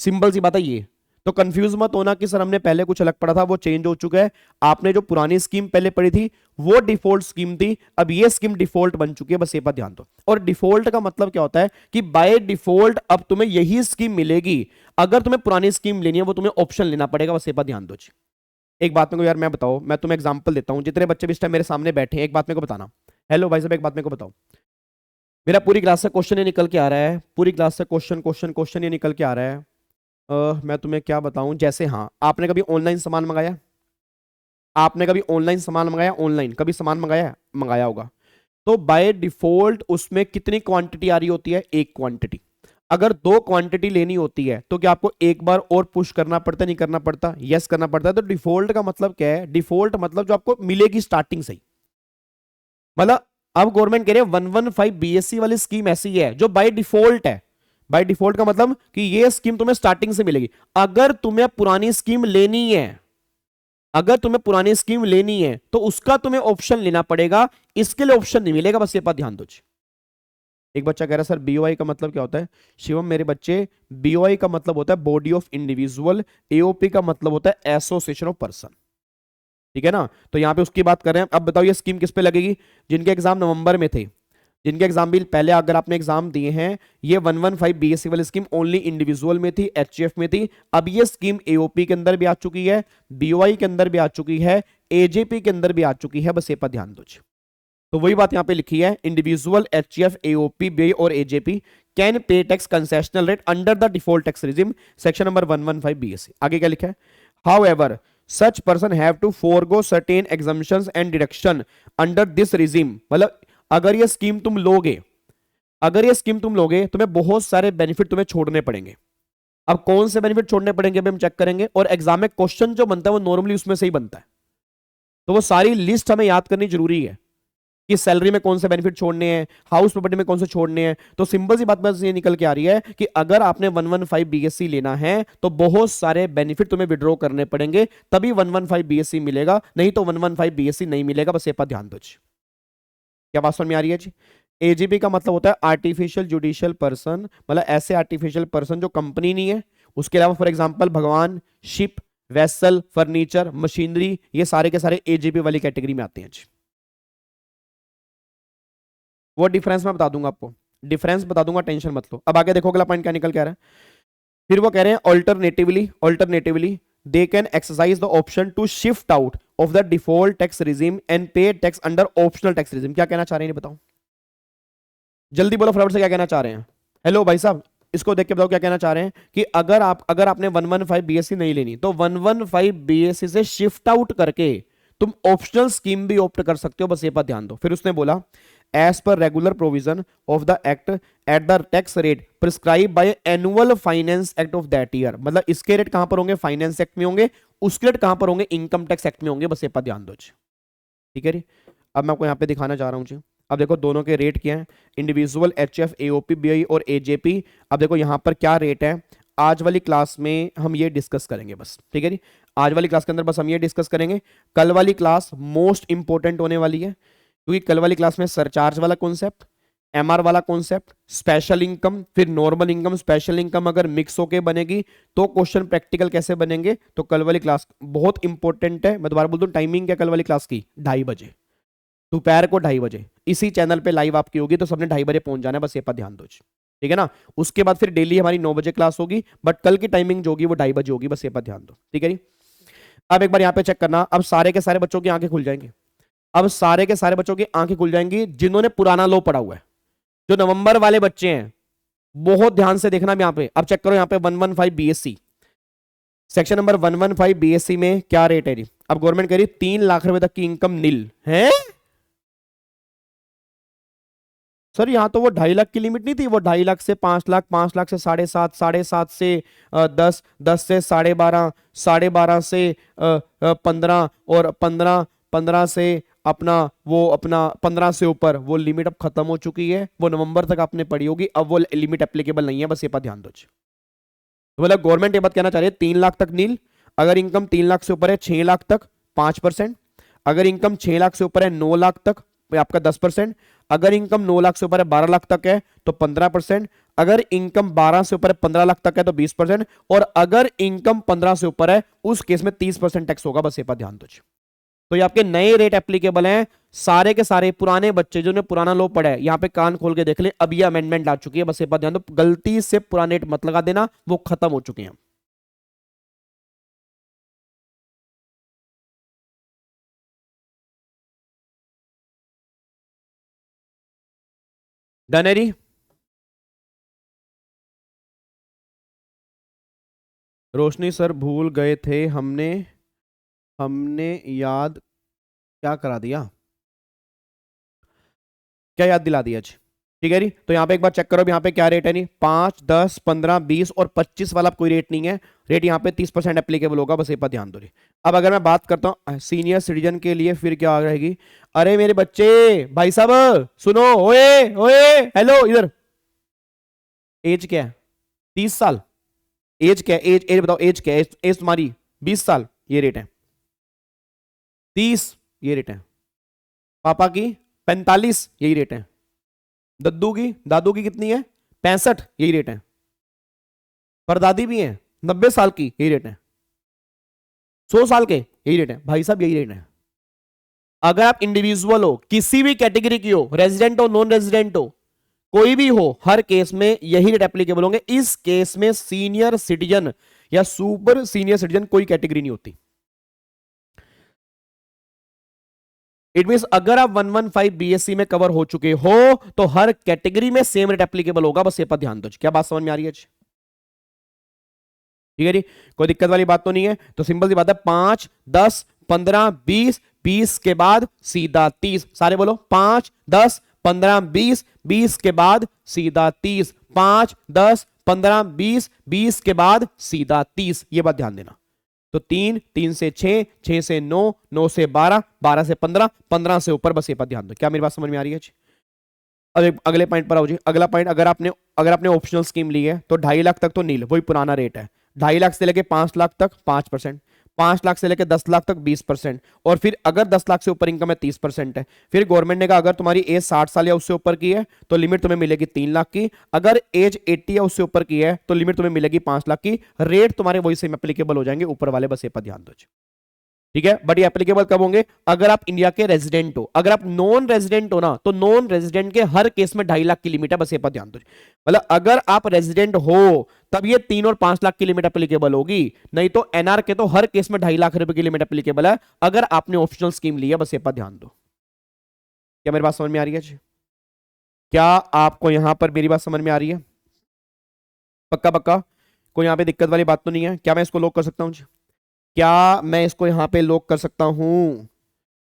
सिंपल सी बात है ये। तो कंफ्यूज मत होना कि सर हमने पहले कुछ अलग पढ़ा था, वो चेंज हो चुका है। आपने जो पुरानी स्कीम पहले पढ़ी थी वो डिफॉल्ट स्कीम थी, अब ये स्कीम डिफॉल्ट बन चुकी है। बस ये पर ध्यान दो। और डिफॉल्ट का मतलब क्या होता है कि बाय डिफॉल्ट अब तुम्हें यही स्कीम मिलेगी। अगर तुम्हें पुरानी स्कीम लेनी है वो तुम्हें ऑप्शन लेना पड़ेगा। बस ये पर ध्यान दो। एक बात मेरे को यार मैं बताओ, मैं तुम्हें एग्जांपल देता हूं, जितने बच्चे भी इस टाइम मेरे सामने बैठे हैं एक बात मेरे को बताना। हेलो भाई साहब, एक बात मेरे को बताओ, मेरा पूरी क्लास से क्वेश्चन ये निकल के आ रहा है, पूरी क्लास से क्वेश्चन क्वेश्चन क्वेश्चन ये निकल के आ रहा है। मैं तुम्हें क्या बताऊं, जैसे हाँ आपने कभी ऑनलाइन सामान मंगाया? आपने कभी ऑनलाइन सामान मंगाया? ऑनलाइन कभी सामान मंगाया? मंगाया होगा। तो बाय डिफॉल्ट उसमें कितनी क्वांटिटी आ रही होती है? एक क्वांटिटी। अगर 2 क्वांटिटी लेनी होती है तो क्या आपको एक बार और पुश करना पड़ता है? नहीं करना पड़ता? यस करना पड़ता है। तो डिफॉल्ट का मतलब क्या है? डिफॉल्ट मतलब जो आपको मिलेगी स्टार्टिंग से ही। मतलब अब गवर्नमेंट कह रही है 115 बीएससी वाली स्कीम ऐसी है जो बाय डिफॉल्ट है। बाय डिफॉल्ट का मतलब कि ये स्कीम तुम्हें स्टार्टिंग से मिलेगी। अगर तुम्हें पुरानी स्कीम लेनी है, अगर तुम्हें पुरानी स्कीम लेनी है तो उसका तुम्हें ऑप्शन लेना पड़ेगा, इसके लिए ऑप्शन नहीं मिलेगा। बस ये बात ध्यान दो। एक बच्चा कह रहा है सर बीओआई का मतलब क्या होता है? शिवम मेरे बच्चे, बीओआई का मतलब होता है बॉडी ऑफ इंडिविजुअल, एओपी का मतलब होता है एसोसिएशन ऑफ पर्सन। ठीक है ना? तो यहां पे उसकी बात कर रहे हैं। अब बताओ ये स्कीम किस पे लगेगी? जिनके एग्जाम नवंबर में थे, जिनके एग्जाम भी पहले अगर आपने एग्जाम दिए हैं, ये 115 बीएससी वाली स्कीम ओनली इंडिविजुअल में थी, एचजीएफ में थी। अब ये स्कीम एओपी के अंदर भी आ चुकी है, बीओआई के अंदर भी आ चुकी है, एजेपी के अंदर भी आ चुकी है। बस ये पर ध्यान दो। तो वही बात यहां पे लिखी है, इंडिविजुअल, एचजीएफ, एओपी, बीओआई और AJP can pay tax concessional rate under the default tax regime section number 115 BSC. आगे क्या लिखा है? However such person have to forgo certain exemptions and deduction under this regime. मतलब अगर ये scheme तुम लोगे, अगर ये स्कीम तुम लोगे तुम्हें बहुत सारे बेनिफिट तुम्हें छोड़ने पड़ेंगे। अब कौन से बेनिफिट छोड़ने पड़ेंगे अभी हम चेक करेंगे, और एग्जाम में क्वेश्चन जो बनता है वो नॉर्मली उसमें से ही बनता है। तो वो सारी लिस्ट हमें याद करनी जरूरी है कि सैलरी में कौन से बेनिफिट छोड़ने हैं, हाउस प्रॉपर्टी में कौन से छोड़ने हैं। तो सिंपल सी बात बस ये निकल के आ रही है कि अगर आपने 115 बीएससी लेना है तो बहुत सारे बेनिफिट तुम्हें विड्रॉ करने पड़ेंगे, तभी 115 बीएससी मिलेगा, नहीं तो 115 बीएससी नहीं मिलेगा। बस ये पर ध्यान दो। क्या बात समझ में आ रही है जी? एजीपी का मतलब होता है आर्टिफिशियल जुडिशियल पर्सन, मतलब ऐसे आर्टिफिशियल पर्सन जो कंपनी नहीं है। उसके अलावा फॉर एग्जाम्पल भगवान, शिप, वेसल, फर्नीचर, मशीनरी, ये सारे के सारे एजीपी वाली कैटेगरी में आते हैं जी। वो डिफरेंस मैं बता दूंगा आपको। डिफरेंस बता दूंगा, टेंशन मत लो। अब आगे देखो अगला पॉइंट क्या निकल के आ रहा है। फिर वो कह रहे हैं alternatively they can exercise the option to shift out of the default tax regime and pay tax under optional tax regime. क्या कहना चाह रहे हैं बताओ, जल्दी बोलो फटाफट से क्या कहना चाह रहे हैं। हेलो भाई साहब, इसको देख के बताओ क्या कहना चाह रहे हैं कि अगर आपने 115 बीएससी नहीं लेनी तो 115 बीएससी से शिफ्ट आउट करके तुम ऑप्शनल स्कीम भी ऑप्ट कर सकते हो, बस ये पर ध्यान दो। फिर उसने बोला as per regular provision of the act at the tax rate prescribe by annual finance act of that year. मतलब इसके रेट कहां पर होंगे, फाइनेंस एक्ट में होंगे, उसके रेट कहां पर होंगे, इनकम टैक्स एक्ट में होंगे, बस ये पर ध्यान दो। ठीक है जी। अब मैं आपको यहां पे दिखाना चाह रहा हूं जी। अब देखो दोनों के रेट क्या हैं, इंडिविजुअल एचएफ एओपी बीआई और एजेपी। अब देखो यहां पर क्या रेट है, आज वाली क्लास में हम ये डिस्कस करेंगे बस। ठीक है जी, आज वाली क्लास के अंदर बस हम ये डिस्कस करेंगे। कल वाली क्लास मोस्ट इंपॉर्टेंट होने वाली है, क्योंकि कल वाली क्लास में सरचार्ज वाला कॉन्सेप्ट, एमआर वाला कॉन्सेप्ट, स्पेशल इनकम, फिर नॉर्मल इनकम, स्पेशल इनकम अगर मिक्स होके बनेगी तो क्वेश्चन प्रैक्टिकल कैसे बनेंगे, तो कल वाली क्लास बहुत इंपॉर्टेंट है। मैं दोबारा बोल दूं, टाइमिंग क्या कल वाली क्लास की, 2:30 बजे, दोपहर को 2:30 बजे इसी चैनल पे लाइव आपकी होगी, तो सबने 2:30 बजे पहुंच जाना है, बस ये पर ध्यान दो। ठीक है ना। उसके बाद फिर डेली हमारी 9 बजे क्लास होगी, बट कल की टाइमिंग जो होगी वो 2:30 बजे होगी, बस ये पर ध्यान दो। ठीक है जी। अब एक बार यहां पे चेक करना, अब सारे के सारे बच्चों की आंखें खुल जाएंगी। अब सारे के सारे बच्चों की आंखें खुल जाएंगी जिन्होंने पुराना लॉ पढ़ा हुआ है। जो नवंबर वाले बच्चे हैं बहुत ध्यान से देखना यहां पे। अब चेक करो यहां पे 115 बीएससी, सेक्शन नंबर 115 बीएससी में क्या रेट है जी। अब गवर्नमेंट कह रही 3 लाख रुपए तक की इनकम नील है। सर यहाँ तो वो 2.5 लाख की लिमिट नहीं थी, वो 2.5 लाख से 5 लाख, 5 लाख से 7.5, 7.5 से 10, 10 से 12.5, 12.5 से 15 और 15 से अपना 15 से ऊपर वो लिमिट अब खत्म हो चुकी है। वो नवंबर तक आपने पढ़ी होगी, अब वो लिमिट एप्लीकेबल नहीं है, बस ये पर ध्यान दो। तो मतलब गवर्नमेंट ये बात कहना चाह रही है 3 लाख तक नील, अगर इनकम 3 लाख से ऊपर है 6 लाख तक 5%, अगर इनकम 6 लाख से ऊपर है 9 लाख तक आपका 10%, अगर इनकम 9 लाख से ऊपर है 12 लाख तक है तो 15%, अगर इनकम 12 से ऊपर है 15 लाख तक है तो 20%, और अगर इनकम 15 से ऊपर है उस केस में 30% टैक्स होगा, बस ये पर ध्यान दो। तो ये आपके नए रेट एप्लीकेबल हैं। सारे के सारे पुराने बच्चे जो ने पुराना लॉ पढ़ा है यहां पे कान खोल के देख ले, अब ये अमेंडमेंट आ चुकी है, बस ये बात ध्यान दो। गलती से पुराने रेट मत लगा देना, वो खत्म हो चुके हैं। डन है जी। रोशनी सर भूल गए थे, हमने हमने याद क्या करा दिया, क्या याद दिला दिया आज। ठीक है जी। तो यहां पे एक बार चेक करो, यहां पे क्या रेट है नहीं, 5, 10, 15, 20 और 25 वाला कोई रेट नहीं है। रेट यहां पे 30% एप्लीकेबल होगा, बस ये पर ध्यान दो। अब अगर मैं बात करता हूं सीनियर सिटीजन के लिए, फिर क्या रहेगी। अरे मेरे बच्चे, भाई साहब सुनो, ओए ओए हेलो इधर। एज क्या है, 30 साल। एज क्या है, एज बताओ, एज क्या है, एज तुम्हारी 20 साल, ये रेट है। 30 ये रेट है। पापा की 45 यही रेट है। दादू की कितनी है, 65 यही रेट है। परदादी भी है 90 साल की, यही रेट है। 100 साल के यही रेट है, भाई साहब यही रेट है। अगर आप इंडिविजुअल हो, किसी भी कैटेगरी की हो, रेजिडेंट हो, नॉन रेजिडेंट हो, कोई भी हो, हर केस में यही रेट एप्लीकेबल होंगे। इस केस में सीनियर सिटीजन या सुपर सीनियर सिटीजन कोई कैटेगरी नहीं होती। इट मींस अगर आप 115 बीएससी में कवर हो चुके हो तो हर कैटेगरी में सेम रेट एप्लीकेबल होगा, बस ये पर ध्यान दो। क्या बात समझ में आ रही है? ठीक है जी, कोई दिक्कत वाली बात तो नहीं है। तो सिंपल सी बात है, 5, 10, 15, 20, 20 के बाद सीधा 30। सारे बोलो, 5, 10, 15, 20, 20 के बाद सीधा 30, 5, 10, 15, 20, 20 के बाद सीधा 30। ये बात ध्यान देना। तो 3, 3 से 6, 6 से 9, 9 से 12, 12 से 15, 15 से ऊपर, बस ये बात ध्यान दो। क्या मेरी बात समझ में आ रही है? अब अगले पॉइंट पर आओ जी। अगला पॉइंट, अगर आपने ऑप्शनल स्कीम ली है तो 2.5 लाख तक तो नील, वही पुराना रेट है। 2.5 लाख से लेके 5 लाख तक 5%, 5 लाख से लेके 10 लाख तक 20%, और फिर अगर 10 लाख से ऊपर इनकम है 30% है। फिर गवर्नमेंट ने कहा अगर तुम्हारी एज 60 साल या उससे ऊपर की है तो लिमिट तुम्हें मिलेगी 3 लाख की, अगर एज 80 या उससे ऊपर की है तो लिमिट तुम्हें मिलेगी 5 लाख की। रेट तुम्हारे वही सेम एप्लीकेबल हो जाएंगे ऊपर वाले, बस ये पर ध्यान दो। ठीक है, बट ये एप्लीकेबल कब होंगे? अगर आप इंडिया के रेजिडेंट हो। अगर आप नॉन रेजिडेंट हो ना, तो नॉन रेजिडेंट के हर केस में 2.5 लाख की लिमिट है, बस ये पर ध्यान दो। मतलब अगर आप रेजिडेंट हो तब ये 3 और 5 लाख की लिमिट एप्लीकेबल होगी, नहीं तो एनआर के तो हर केस में 2.5 लाख रुपए की लिमिट एप्लीकेबल है, अगर आपने ऑप्शनल स्कीम ली है, बस ये पर ध्यान दो। क्या मेरी बात समझ में आ रही है जी? क्या आपको यहां पर मेरी बात समझ में आ रही है? पक्का पक्का, कोई यहां पे दिक्कत वाली बात तो नहीं है? क्या मैं इसको लॉक कर सकता हूं जी? क्या मैं इसको यहां पे लॉक कर सकता हूं?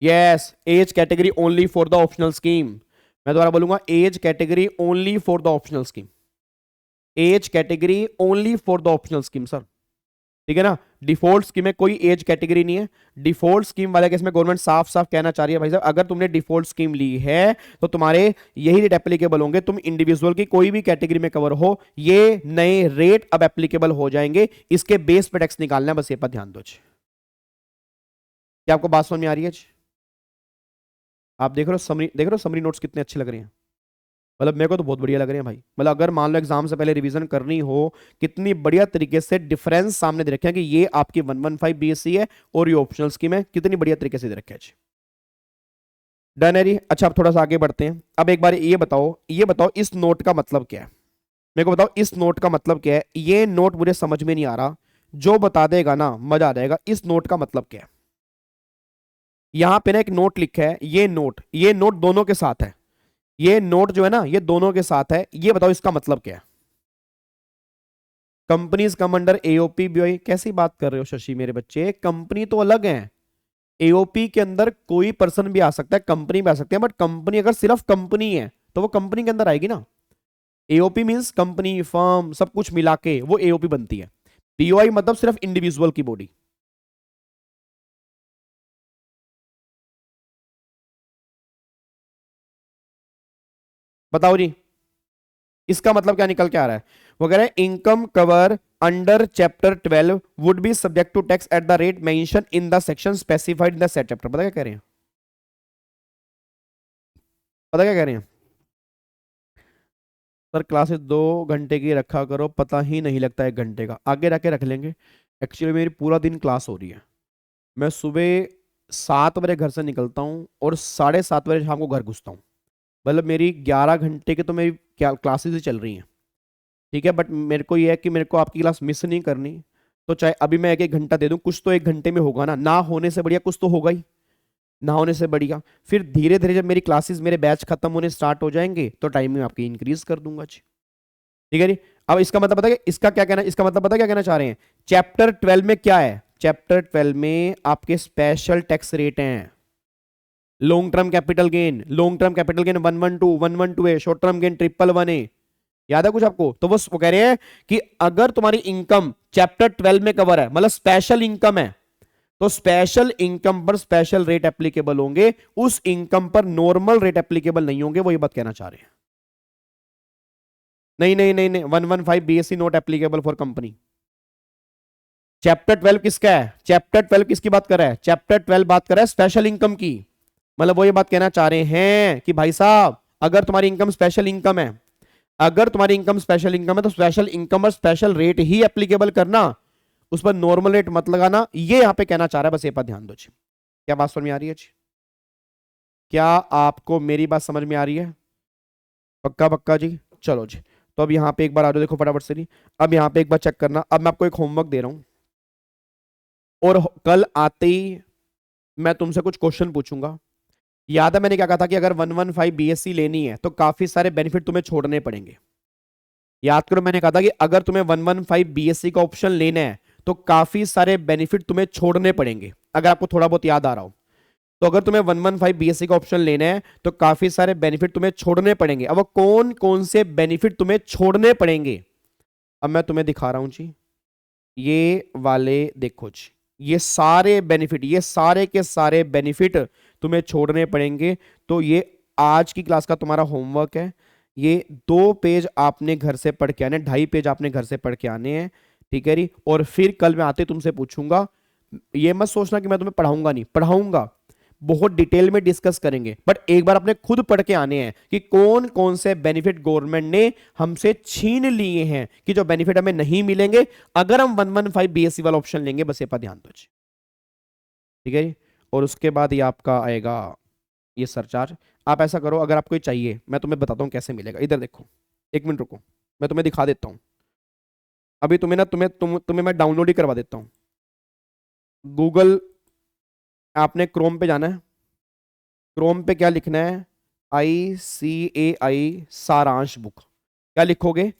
Yes, as category only for the optional scheme. मैं दोबारा बोलूंगा, as category only for the optional scheme. As category only for the optional scheme sir, ठीक है ना? डिफॉल्ट स्कीम में कोई एज कैटेगरी नहीं है। डिफॉल्ट स्कीम वाले केस में गवर्नमेंट साफ साफ कहना चाह रही है, भाई साहब अगर तुमने डिफॉल्ट स्कीम ली है तो तुम्हारे यही रेट एप्लीकेबल होंगे। तुम इंडिविजुअल की कोई भी कैटेगरी में कवर हो, ये नए रेट अब एप्लीकेबल हो जाएंगे। इसके बेस पे टैक्स निकालना है, बस ये पर ध्यान दो। क्या आपको बात समझ में आ रही है? आप देख रहे हो समरी, देख रहे हो समरी नोट्स कितने अच्छे लग रहे हैं? मतलब मेरे को तो बहुत बढ़िया लग रहे हैं भाई। मतलब अगर मान लो एग्जाम से पहले रिवीजन करनी हो, कितनी बढ़िया तरीके से डिफरेंस सामने दे रखे हैं कि ये आपकी 115 बीएससी है और ये ऑप्शनल स्कीम है, कितनी बढ़िया तरीके से दे रखे हैं। डन है जी। अच्छा, अब थोड़ा सा आगे बढ़ते हैं। अब एक बार ये बताओ, ये बताओ इस नोट का मतलब क्या है? मेरे को बताओ इस नोट का मतलब क्या है? ये नोट मुझे समझ में नहीं आ रहा, जो बता देगा ना मजा आ जाएगा। इस नोट का मतलब क्या है? यहां पे ना एक नोट लिखा है, ये नोट दोनों के साथ है। ये नोट जो है ना, ये दोनों के साथ है। ये बताओ इसका मतलब क्या है? Companies come under AOP BOE. कैसी बात कर रहे हो शशि मेरे बच्चे? कंपनी तो अलग है। एओपी के अंदर कोई पर्सन भी आ सकता है, कंपनी भी आ सकती है, बट कंपनी अगर सिर्फ कंपनी है तो वो कंपनी के अंदर आएगी ना। एओपी मींस कंपनी, फर्म, सब कुछ मिला के वो एओपी बनती है। बीओआई मतलब सिर्फ इंडिविजुअल की बॉडी। बताओ जी, इसका मतलब क्या निकल के आ रहा है? वो कह रहे हैं income cover under chapter 12 would be subject to tax at the rate mention in the section specified in the set chapter. पता क्या कह रहे हैं? पता क्या कह रहे हैं? सर क्लासेस 2 घंटे की रखा करो, पता ही नहीं लगता 1 घंटे का। आगे रख के रख लेंगे। एक्चुअली मेरी पूरा दिन क्लास हो रही है। मैं सुबह 7 बजे घर से निकलता हूँ और 7:30 बजे शाम को घर घुसता हूँ। मतलब मेरी 11 घंटे की तो मेरी क्लासेस ही चल रही हैं, ठीक है। बट मेरे को ये है कि मेरे को आपकी क्लास मिस नहीं करनी, तो चाहे अभी मैं 1-1 घंटा दे दूं, कुछ तो 1 घंटे में होगा ना होने से बढ़िया कुछ तो होगा ही। ना होने से बढ़िया फिर धीरे धीरे जब मेरी क्लासेस, मेरे बैच खत्म होने स्टार्ट हो जाएंगे तो टाइमिंग आपकी इंक्रीज कर दूंगा जी, ठीक है जी। अब इसका मतलब पता है, इसका क्या कहना, इसका मतलब पता क्या कहना चाह रहे हैं? चैप्टर 12 में क्या है? चैप्टर 12 में आपके स्पेशल टैक्स रेट हैं। Long term capital gain, long term capital gain 112 है, शॉर्ट टर्म गेन 111 है। याद है कुछ आपको? तो वो कह रहे हैं कि अगर तुम्हारी इनकम चैप्टर 12 में कवर है, मतलब स्पेशल इनकम है, तो स्पेशल इनकम पर स्पेशल रेट एप्लीकेबल होंगे, उस इनकम पर नॉर्मल रेट एप्लीकेबल नहीं होंगे। वो ये बात कहना चाह रहे हैं। नहीं नहीं नहीं नहीं, 115 BSc not applicable for company. Chapter 12 किसका है? चैप्टर 12 किसकी बात कर रहा है? चैप्टर 12 बात कर रहा है स्पेशल इनकम की। मतलब वो ये बात कहना चाह रहे हैं कि भाई साहब अगर तुम्हारी इनकम स्पेशल इनकम है, अगर तुम्हारी इनकम स्पेशल इनकम है, तो स्पेशल इनकम और स्पेशल रेट ही एप्लीकेबल करना, उस पर नॉर्मल रेट मत लगाना। ये यहां पे कहना चाह रहा है, बस ये पर ध्यान दो जी। क्या बात समझ में आ रही है जी? क्या आपको मेरी बात समझ में आ रही है? पक्का पक्का जी। चलो जी, तो अब यहाँ पे एक बार आ जाओ, देखो फटाफट से। नहीं, अब यहाँ पे एक बार चेक करना। अब मैं आपको एक होमवर्क दे रहा हूं और कल आते ही मैं तुमसे कुछ क्वेश्चन पूछूंगा। याद है मैंने क्या कहा था कि अगर 115 बीएससी लेनी है तो काफी सारे बेनिफिट तुम्हें छोड़ने पड़ेंगे। याद करो, मैंने कहा था कि अगर तुम्हें 115 बीएससी का ऑप्शन लेना है तो काफी सारे बेनिफिट तुम्हें छोड़ने पड़ेंगे। अगर आपको थोड़ा बहुत याद आ रहा हो तो अगर तुम्हें 115 बीएससी का ऑप्शन लेना है तो काफी सारे बेनिफिट तुम्हें छोड़ने पड़ेंगे। अब वो कौन कौन से बेनिफिट तुम्हें छोड़ने पड़ेंगे, अब मैं तुम्हें दिखा रहा हूं जी। ये वाले देखो जी, ये सारे बेनिफिट, ये सारे के सारे बेनिफिट तुम्हें छोड़ने पड़ेंगे। तो ये आज की क्लास का तुम्हारा होमवर्क है। ये 2 पेज आपने घर से पढ़ के आने, 2.5 पेज आपने घर से पढ़ के आने हैं, ठीक है जी। और फिर कल मैं आते तुमसे पूछूंगा। ये मत सोचना कि मैं तुम्हें पढ़ाऊंगा, नहीं पढ़ाऊंगा, बहुत डिटेल में डिस्कस करेंगे, बट एक बार अपने खुद पढ़ के आने हैं कि कौन कौन से बेनिफिट गवर्नमेंट ने हमसे छीन लिए हैं, कि जो बेनिफिट हमें नहीं मिलेंगे अगर हम 115 बीएससी वाला ऑप्शन लेंगे। बस ये पर ध्यान दो। ठीक है जी। और उसके बाद ये आपका आएगा ये सरचार्ज। आप ऐसा करो, अगर आपको ये चाहिए मैं तुम्हें बताता हूँ कैसे मिलेगा। इधर देखो, एक मिनट रुको, मैं तुम्हें दिखा देता हूँ। अभी तुम्हें ना तुम्हें मैं डाउनलोड ही करवा देता हूँ। गूगल, आपने क्रोम पे जाना है। क्रोम पे क्या लिखना है? ICAI सारांश बुक। क्या लिखोगे?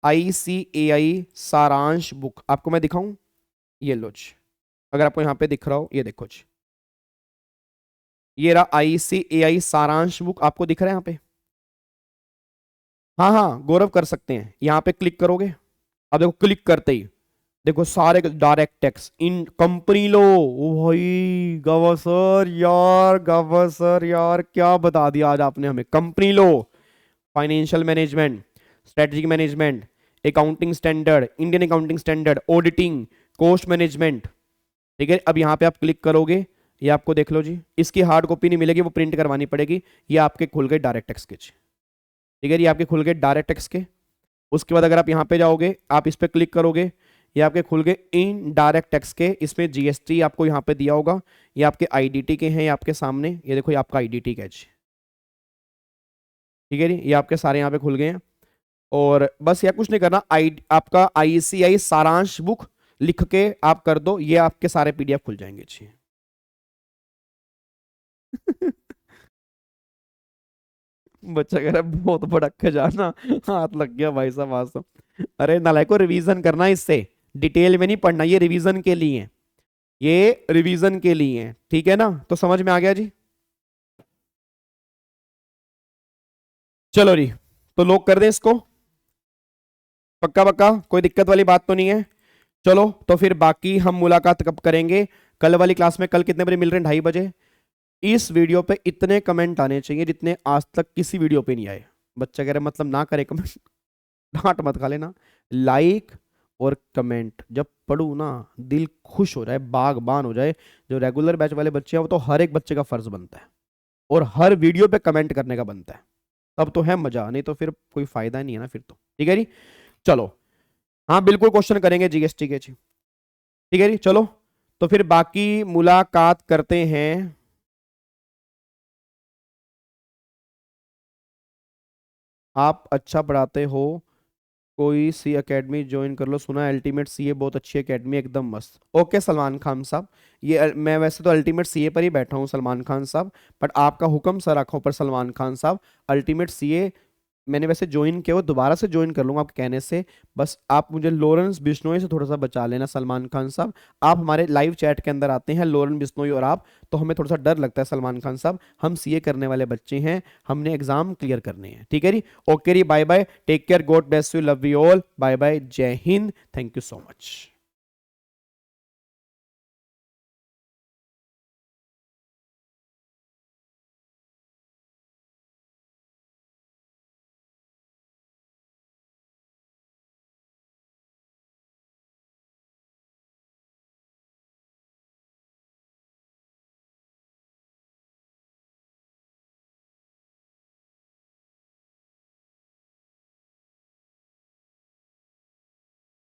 ICAI सारांश बुक। आपको मैं दिखाऊं? ये लो जी, अगर आपको यहाँ पे दिख रहा हो, ये देखो जी, ये रहा ICAI सारांश बुक। आपको दिख रहा है यहाँ पे? हाँ हाँ गौरव, कर सकते हैं। यहाँ पे क्लिक करोगे, अब देखो क्लिक करते ही देखो सारे डायरेक्ट टैक्स इन कंपनी लो। ओ भाई गवासर यार, गवासर यार, क्या बता दिया आज आपने हमें। Company law, financial management, strategic management, accounting standard, Indian accounting standard, auditing, cost management. ठीक है, अब यहाँ पे आप क्लिक करोगे, ये आपको देख लो जी, इसकी हार्ड कॉपी नहीं मिलेगी, वो प्रिंट करवानी पड़ेगी। ये आपके खुल गए डायरेक्ट टैक्स के जी। ठीक है, ये आपके खुल गए डायरेक्ट टैक्स के। उसके बाद अगर आप यहाँ पे जाओगे, आप इस पे क्लिक करोगे, ये आपके खुल गए इन डायरेक्ट टैक्स के। इसमें जीएसटी आपको यहाँ पे दिया होगा, ये आपके आईडीटी के हैं, ये आपके सामने, ये देखो ये आपका आईडीटी का है जी। ठीक है जी, ये आपके सारे यहाँ पे खुल गए हैं। और बस यार कुछ नहीं करना, आपका ICAI सारांश बुक लिख के आप कर दो, ये आपके सारे PDF खुल जाएंगे जी। बच्चा कह रहा है बहुत बड़ा खजाना, हाथ लग गया भाई साहब आज तो। अरे नालायको, रिवीजन करना इससे, डिटेल में नहीं पढ़ना, ये रिवीजन के लिए है, ये रिवीजन के लिए है। ठीक है ना, तो समझ में आ गया जी। चलो जी, तो लॉक कर दें इसको, पक्का पक्का, कोई दिक्कत वाली बात तो नहीं है। चलो तो फिर बाकी हम मुलाकात कब करेंगे? कल वाली क्लास में। कल कितने बजे मिल रहे हैं? 2:30 बजे। इस वीडियो पे इतने कमेंट आने चाहिए जितने आज तक किसी वीडियो पे नहीं आए। बच्चा कह रहे मतलब ना करे कमेंट, डांट मत खा लेना। लाइक और कमेंट जब पढ़ू ना, दिल खुश हो जाए, बागबान हो जाए। जो रेगुलर बैच वाले बच्चे हैं वो तो हर एक बच्चे का फर्ज बनता है, और हर वीडियो पे कमेंट करने का बनता है, तब तो है मजा, नहीं तो फिर कोई फायदा नहीं है ना फिर तो। ठीक है जी, चलो, हाँ बिल्कुल क्वेश्चन करेंगे जीएसटी के जी। ठीक है जी, चलो तो फिर बाकी मुलाकात करते हैं। आप अच्छा पढ़ाते हो, कोई सी एकेडमी ज्वाइन कर लो, सुना है अल्टीमेट सीए बहुत अच्छी एकेडमी, एकदम मस्त। ओके सलमान खान साहब, ये मैं वैसे तो अल्टीमेट सीए पर ही बैठा हूँ सलमान खान साहब, बट आपका हुक्म सर आंखों पर सलमान खान साहब। अल्टीमेट सीए मैंने वैसे ज्वाइन किया, वो दोबारा से ज्वाइन कर लूंगा आपके कहने से। बस आप मुझे लॉरेंस बिश्नोई से थोड़ा सा बचा लेना सलमान खान साहब। आप हमारे लाइव चैट के अंदर आते हैं लॉरेंस बिश्नोई और आप, तो हमें थोड़ा सा डर लगता है सलमान खान साहब। हम सीए करने वाले बच्चे हैं, हमने एग्जाम क्लियर करने हैं। ठीक है जी, ओके जी, bye bye, take care, God bless you, love you all, bye bye, जय हिंद, थैंक यू सो मच।